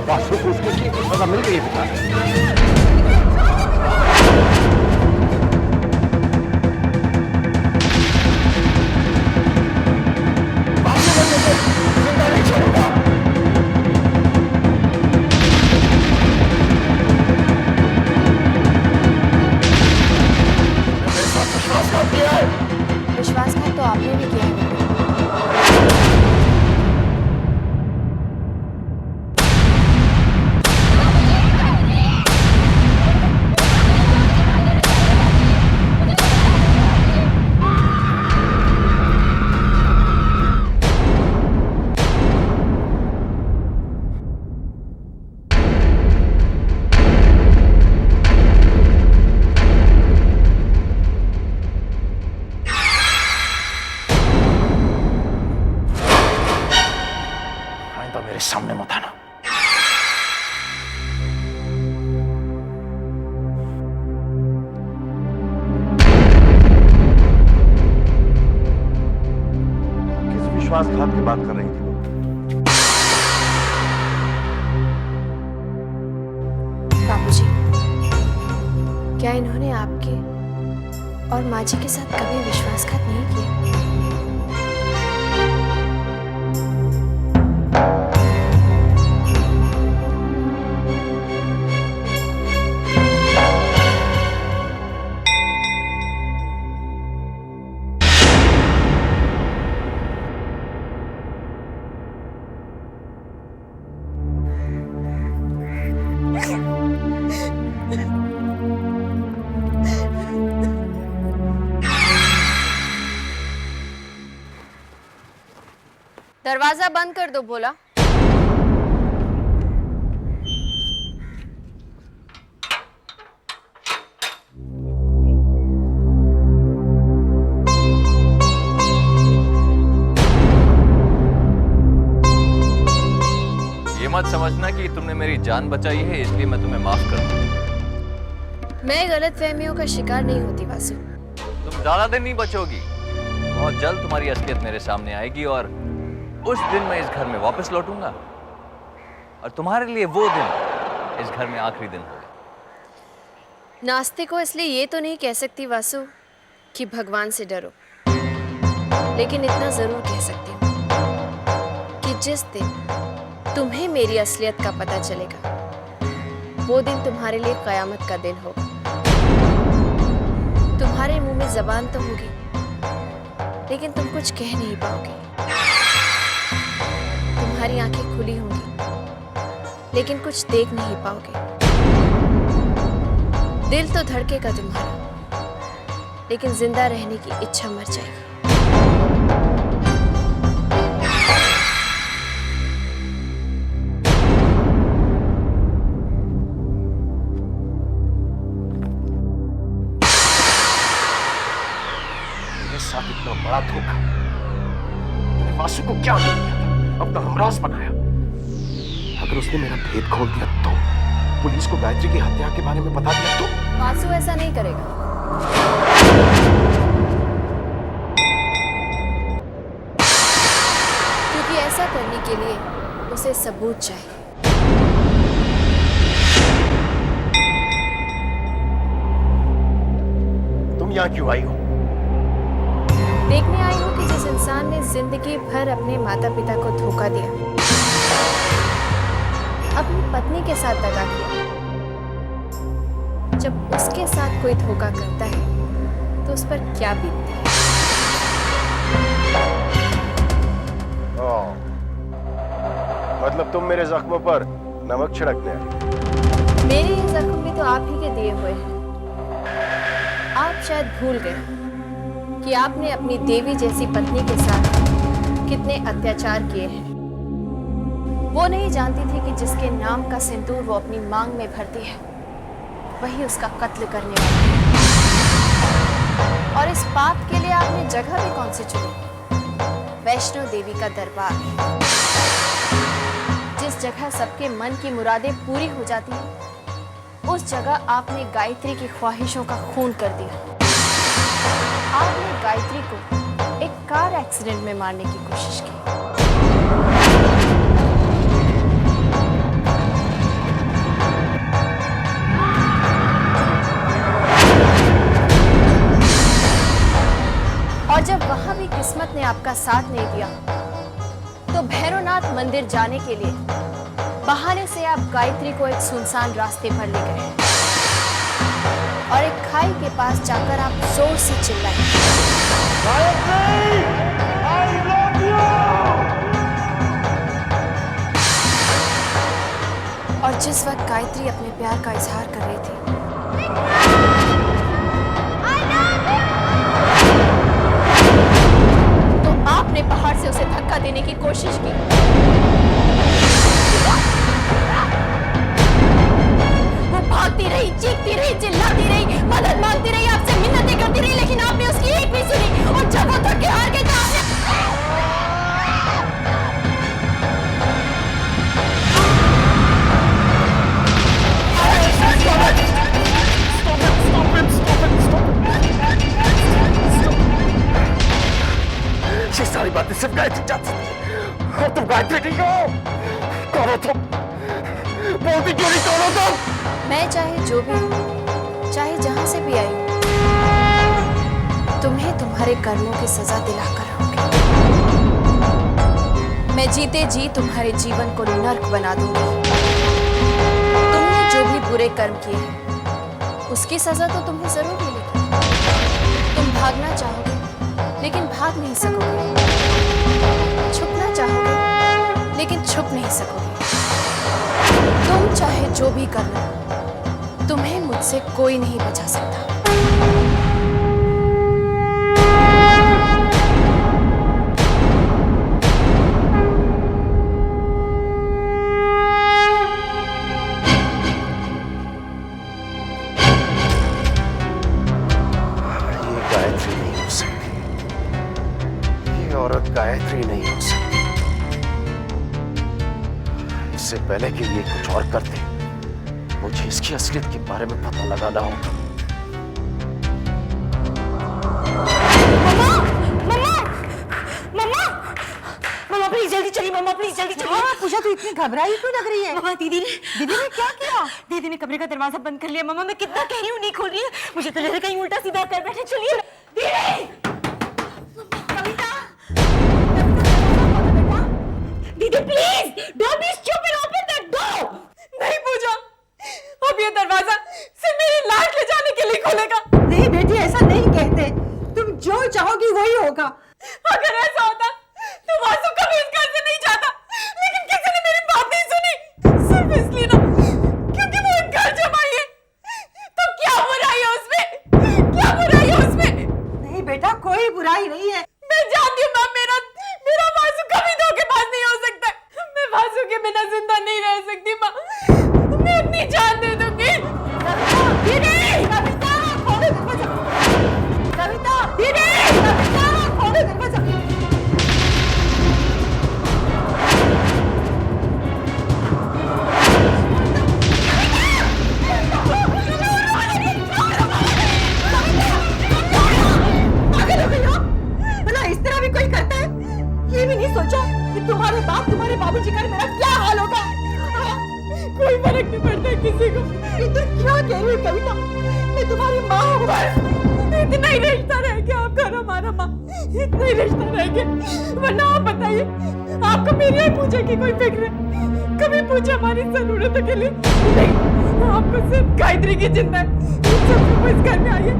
वासु को उसके की सजा मिल गई बेटा। विश्वासघात तो आपने भी किया है। मेरे सामने मत आना। किस विश्वासघात की बात कर रही थी? बाबूजी, क्या इन्होंने आपके और माँ जी के साथ कभी विश्वासघात नहीं किया? दरवाजा बंद कर दो भोला। ये मत समझना कि तुमने मेरी जान बचाई है इसलिए मैं तुम्हें माफ कर दूं। मैं गलत फहमियों का शिकार नहीं होती वासु। तुम ज्यादा दिन नहीं बचोगी, बहुत जल्द तुम्हारी असलियत मेरे सामने आएगी और उस दिन मैं इस घर में वापस लौटूंगा और तुम्हारे लिए वो दिन इस घर में आखिरी दिन होगा। नास्तिक को इसलिए ये तो नहीं कह सकती वासु कि भगवान से डरो, लेकिन इतना जरूर कह सकती हूँ कि जिस दिन तुम्हें मेरी असलियत का पता चलेगा वो दिन तुम्हारे लिए कयामत का दिन होगा। तुम्हारे मुंह में जबान तो होगी लेकिन तुम कुछ कह नहीं पाओगे। तुम्हारी आंखें खुली होंगी लेकिन कुछ देख नहीं पाओगे। दिल तो धड़केगा तुम्हारा लेकिन जिंदा रहने की इच्छा मर जाएगी। मेरे साथ इतना बड़ा धोखा, मैंने वासु को क्या नहीं किया था, अपना हमराज बनाया। अगर उसने मेरा भेद खोल दिया तो, पुलिस को गायत्री की हत्या के बारे में बता दिया तो। वासु ऐसा नहीं करेगा। क्योंकि ऐसा करने के लिए उसे सबूत चाहिए। तुम यहाँ क्यों आई हो? देखने आई हूँ कि जिस इंसान ने जिंदगी भर अपने माता पिता को धोखा दिया, अपनी पत्नी के साथ दगा किया, जब उसके साथ कोई धोखा करता है तो उस पर क्या बीतती है। मतलब तुम मेरे जख्मों पर नमक छिड़कने आई? मेरे ये जख्म भी तो आप ही के दिए हुए हैं। आप शायद भूल गए कि आपने अपनी देवी जैसी पत्नी के साथ कितने अत्याचार किए हैं। वो नहीं जानती थी कि जिसके नाम का सिंदूर वो अपनी मांग में भरती है वही उसका कत्ल करने वाला है। और इस पाप के लिए आपने जगह भी कौन सी चुनी? वैष्णो देवी का दरबार। जिस जगह सबके मन की मुरादें पूरी हो जाती हैं, उस जगह आपने गायत्री की ख्वाहिशों का खून कर दिया। आपने गायत्री को एक कार एक्सीडेंट में मारने की कोशिश की। और जब वहां भी किस्मत ने आपका साथ नहीं दिया तो भैरवनाथ मंदिर जाने के लिए बहाने से आप गायत्री को एक सुनसान रास्ते पर ले गए और एक खाई के पास जाकर आप जोर से चिल्लाए, और जिस वक्त गायत्री अपने प्यार का इजहार कर रही थी तो आपने पहाड़ से उसे धक्का देने की कोशिश की। वो भागती रही, चीखती रही, चिल्लाती रही, मदद मांगती रही, आपसे मिन्नतें करती रही, लेकिन आपने उसकी एक भी सुनी। और जब वो थक के हार गई तो आपने ये सारी बातें सिर्फ गायत्री जानती थी और तुम गायत्री नहीं हो। कौन हो तुम? बोलती क्यों नहीं? कौन हो तुम? मैं चाहे जो भी हूँ, चाहे जहां से भी आई हूँ, तुम्हें तुम्हारे कर्मों की सजा दिलाकर रहूंगी। मैं जीते जी तुम्हारे जीवन को नर्क बना दूंगी। तुमने जो भी बुरे कर्म किए हैं उसकी सजा तो तुम्हें जरूर मिलेगी। तुम भागना चाहोगे लेकिन भाग नहीं सकोगे, छुपना चाहोगे लेकिन छुप नहीं सकोगे। तुम चाहे जो भी कर लो, तुम्हें मुझसे कोई नहीं बचा सकता। ये गायत्री नहीं हो सकती, ये औरत गायत्री नहीं हो सकती। उससे पहले कि ये कुछ और करते, मुझे इसकी असलियत के बारे में पता लगाना होगा। मम्मा प्लीज जल्दी चलिए, मम्मा प्लीज जल्दी चलिए। पूजा तू इतनी घबराई क्यों लग रही है? मम्मा दीदी ने क्या किया? दीदी ने कमरे का दरवाजा बंद कर लिया। मम्मा मैं कितना कह रही हूँ नहीं खोल रही है, मुझे तो जैसे कहीं उल्टा सीधा कर बैठे। चलिए दीदी please don't be stupid, open that door. नहीं पूजा, अब ये दरवाजा सिर्फ मेरी लाश ले जाने के लिए खोलेगा। नहीं बेटी, ऐसा नहीं कहते। तुम जो चाहोगी वही होगा। अगर ऐसा होता तो वासु कभी इस घर से नहीं जाता, लेकिन किसी ने मेरी बात नहीं सुनी, सिर्फ इसलिए ना क्योंकि वो एक घर जमाई है। तो क्या बुराई है उसमें? क्या बुराई है उसमें? नहीं बेटा, कोई बुराई नहीं है। मैं जानती हूँ माँ, मेरा वासु कभी धोखेबाज नहीं हो सकता। मैं वासु के बिना जिंदा नहीं रह सकती माँ, मैं अपनी जान दे दूंगी। कविता, खोलो दरवाजा। कविता, कविता, खोलो दरवाजा। इस तरह भी कोई करता है? ये भी नहीं सोचा कि तुम्हारे बाप, तुम्हारे बाबूजी का मेरा क्या हाल होगा? कोई फर्क नहीं पड़ता किसी को। ये तो क्या कह रही है कविता? मैं तुम्हारी माँ हूँ। इतना ही रिश्ता रह गया आपका और हमारा माँ, इतना ही रिश्ता रह गया। वरना आप बताइए, आपको मेरी और पूजा की कोई फिक्र है? कभी पूछा हमारी जरूरतों के लिए? नहीं, आपको सिर्फ गायत्री की चिंता है। सब इस घर में आई है,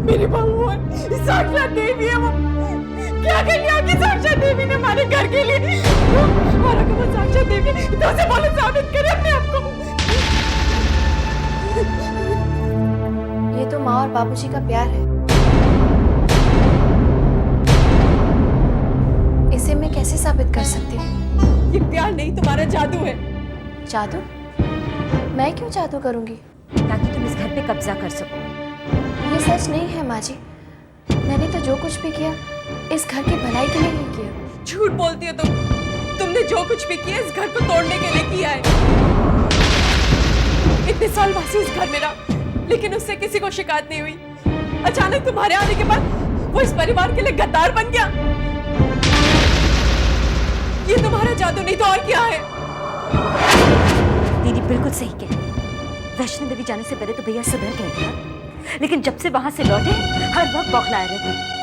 मेरी बहू है, साक्षात देवी है वो। क्या कर लिया आपकी साक्षात देवी ने हमारे घर के लिए? और अगर वो साक्षात देवी तो उसे बोलो साबित करे अपने आप को। ये तो माँ और बाबूजी का प्यार है, इसे मैं कैसे साबित कर सकती हूँ? ये प्यार नहीं, तुम्हारा जादू है। जादू? मैं क्यों जादू करूंगी? ताकि तुम इस घर पे कब्जा कर सको। ये सच नहीं है माँ जी, मैंने तो जो कुछ भी किया इस घर की भलाई के लिए नहीं किया। झूठ बोलती हो तुमने जो कुछ भी किया इस घर को तोड़ने के लिए किया है। इतने साल वासी इस घर में रहा, लेकिन उससे किसी को शिकायत नहीं हुई। अचानक तुम्हारे आने के बाद वो इस परिवार के लिए गद्दार बन गया। ये तुम्हारा जादू नहीं तो और क्या है? दीदी बिल्कुल सही कह रही है। वैष्णो देवी जाने से पहले तो भैया सुबह कह दिया, लेकिन जब से वहां से लौटे हर वक्त बौखलाए रहते।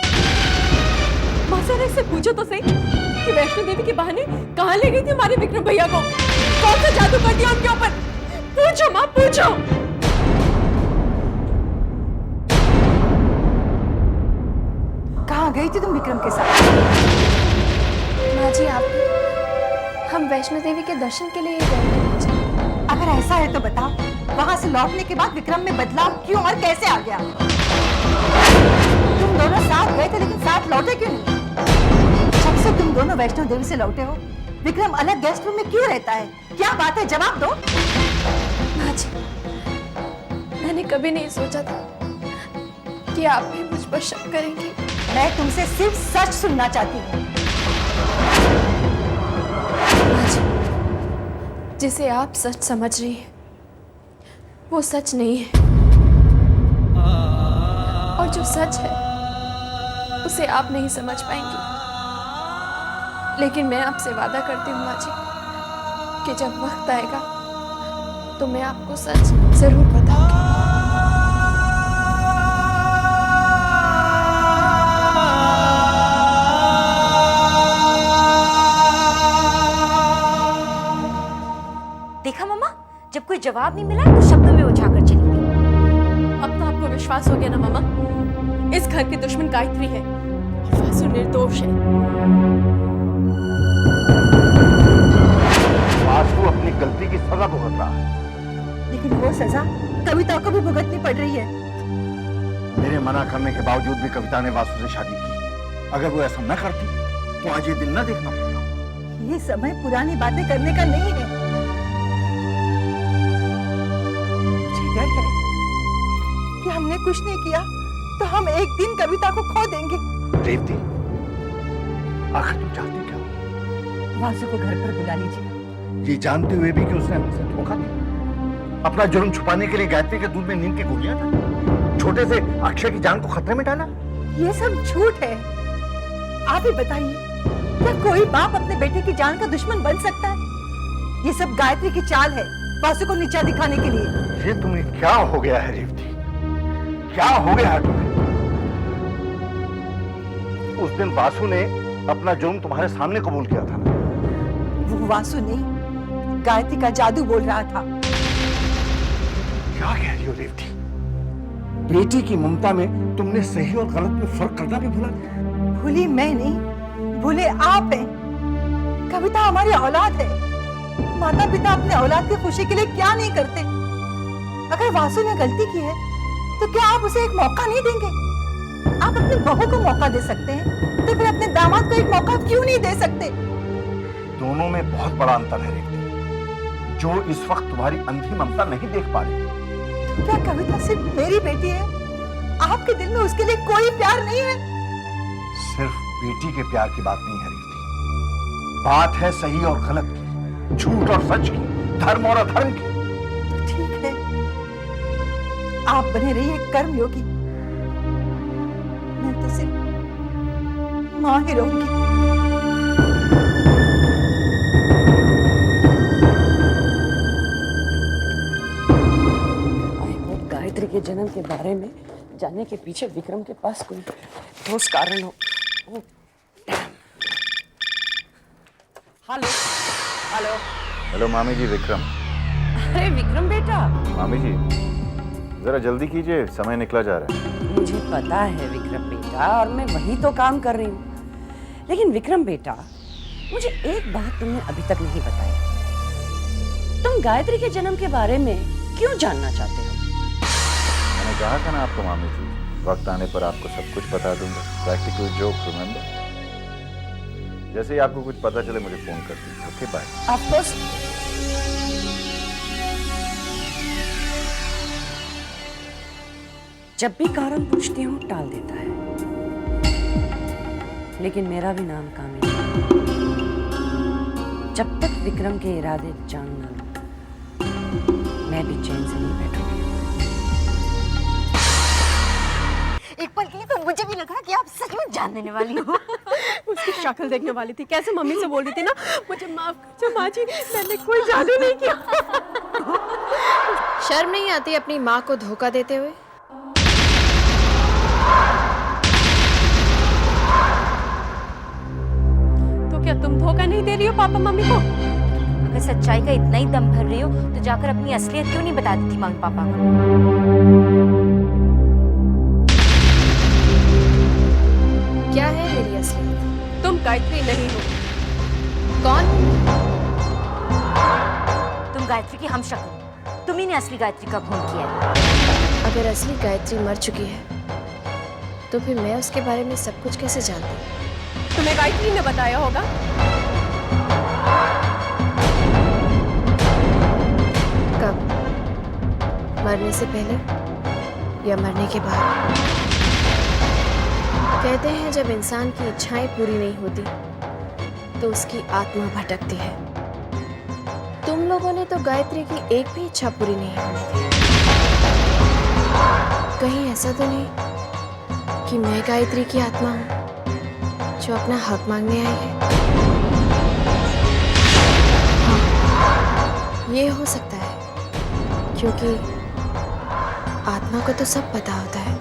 मासा से पूछो तो सही कि वैष्णो देवी के बहाने कहाँ ले गई थी हमारे विक्रम भैया को? कौन सा जादू कर दिया उनके ऊपर? पूछो माँ, पूछो। कहाँ गई थी तुम विक्रम के साथ? माँ जी आप, हम वैष्णो देवी के दर्शन के लिए ही गए थे माँ जी। अगर ऐसा है तो बता, वहां से लौटने के बाद विक्रम में बदलाव क्यों और कैसे आ गया? तुम दोनों साथ गए थे लेकिन साथ लौटे क्यों नहीं? जब से तुम दोनों वैष्णो देवी से लौटे हो, विक्रम अलग गेस्ट रूम में क्यों रहता है? क्या बात है, जवाब दो। माँ जी, मैंने कभी नहीं सोचा था कि आप भी मुझ पर शक करेंगी। मैं तुमसे सिर्फ सच सुनना चाहती हूँ। माँ जी, जिसे आप सच समझ रही हैं वो सच नहीं है, और जो सच है उसे आप नहीं समझ पाएंगी। लेकिन मैं आपसे वादा करती हूँ माँ जी कि जब वक्त आएगा तो मैं आपको सच जरूर बताऊंगी। देखा मम्मा, जब कोई जवाब नहीं मिला तो शब्दों में उछाकर चली गई। अब तो आपको विश्वास हो गया ना मामा? इस घर की दुश्मन गायत्री है और वासु निर्दोष है। वासु अपनी गलती की सजा भुगत रहा है, लेकिन वो सजा कविता को भी भुगतनी पड़ रही है। मेरे मना करने के बावजूद भी कविता ने वासु से शादी की। अगर वो ऐसा न करती तो आज ये दिन न देखना पड़ता। ये समय पुरानी बातें करने का नहीं है। मुझे डर है कि हमने कुछ नहीं किया तो हम एक दिन कविता को खो देंगे। रेवती, आखिर तुम चाहती क्या? वासु को घर पर बुला लीजिए ये जानते हुए भी कि उसने हमसे धोखा दिया, अपना जुर्म छुपाने के लिए गायत्री के दूध में नींद की गोलियां डाली, छोटे से अक्षय की जान को खतरे में डाला। ये सब झूठ है। आप ही बताइए, क्या कोई बाप अपने बेटे की जान का दुश्मन बन सकता है? ये सब गायत्री की चाल है, वासु को नीचा दिखाने के लिए। ये तुम्हें क्या हो गया है रेवती, क्या हो गया है तुम्हें? उस दिन वासु ने अपना जुर्म तुम्हारे सामने कबूल किया था। वो वासु नहीं, गायत्री का जादू बोल रहा था। क्या कह रही हो रेवती? बेटी की ममता में तुमने सही और गलत में फर्क करना भी भुला दिया। भूली मैं नहीं, भूले आप हैं। कविता हमारी औलाद है। माता पिता अपने औलाद की खुशी के लिए क्या नहीं करते? अगर वासु ने गलती की है तो क्या आप उसे एक मौका नहीं देंगे? आप अपनी बहू को मौका दे सकते हैं, तो फिर अपने दामाद को एक मौका क्यों नहीं दे सकते? दोनों में बहुत बड़ा अंतर है रेवती, जो इस वक्त तुम्हारी अंधी ममता नहीं देख पा रही। तो क्या कविता सिर्फ मेरी बेटी है? आपके दिल में उसके लिए कोई प्यार नहीं है? सिर्फ बेटी के प्यार की बात नहीं है रेवती, बात है सही और गलत की, झूठ और सच की, धर्म और अधर्म की। तो ठीक है, आप बने रहिए कर्मयोगी, मैं तो सिर्फ मां ही रहूंगी। गायत्री के जन्म के बारे में जानने के पीछे विक्रम के पास कोई ठोस कारण हो। हेलो हेलो हेलो मामी जी, विक्रम। अरे विक्रम बेटा। मामी जी जरा जल्दी कीजिए, समय निकला जा रहा है। मुझे पता है विक्रम बेटा, और मैं वही तो काम कर रही हूँ। लेकिन विक्रम बेटा, मुझे एक बात तुमने अभी तक नहीं बताई। तुम गायत्री के जन्म के बारे में क्यों जानना चाहते हो? मैंने कहा था ना आपको मामी जी, वक्त आने पर आपको सब कुछ बता दूंगा। Practical joke, remember? जैसे ही आपको कुछ पता चले मुझे फोन कर दीजिए। Okay, bye. Of course. जब भी कारण पूछती हूँ टाल देता है, लेकिन मेरा भी नाम कामिनी है। जब तक विक्रम के इरादे जान ना लूं, मैं भी चैन से नहीं बैठूंगी। एक पल के लिए तो मुझे भी लगा कि आप सच में जान देने वाली हो। उसकी शक्ल देखने वाली थी, कैसे मम्मी से बोल रही थी ना, मुझे माफ कर माँ जी, मैंने कोई जादू नहीं किया। शर्म नहीं आती अपनी माँ को धोखा देते हुए? तो क्या तुम धोखा नहीं दे रही हो पापा मम्मी को? अगर सच्चाई का इतना ही दम भर रही हो तो जाकर अपनी असलियत क्यों नहीं बता देती मम्मी पापा को? क्या है मेरी असलियत? तुम गायत्री नहीं हो। कौन? तुम गायत्री की हमशक्ल, तुम्ही ने असली गायत्री का खून किया है। अगर असली गायत्री मर चुकी है तो फिर मैं उसके बारे में सब कुछ कैसे जानती? तुम्हें गायत्री ने बताया होगा। कब? मरने से पहले या मरने के बाद? कहते हैं जब इंसान की इच्छाएं पूरी नहीं होती तो उसकी आत्मा भटकती है। तुम लोगों ने तो गायत्री की एक भी इच्छा पूरी नहीं होने दी। कहीं ऐसा तो नहीं कि मैं गायत्री की आत्मा हूँ जो अपना हक मांगने आई है? हाँ, ये हो सकता है, क्योंकि आत्मा को तो सब पता होता है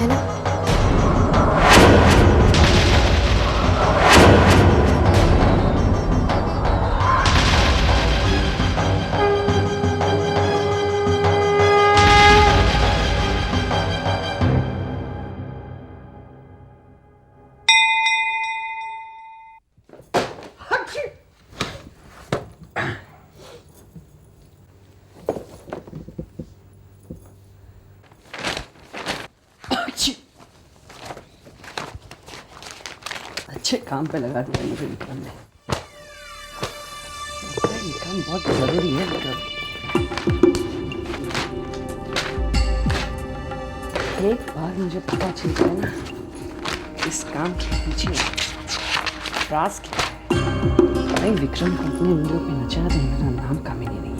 ना? अच्छे काम पे लगा दिया मुझे विक्रम ने। ये काम बहुत जरूरी है विक्रम। एक बार मुझे पता चल गया ना इस काम के पीछे राज क्या है? भाई विक्रम को अपने उंगलियों पे नचा दे, मेरा नाम कामिनी नहीं।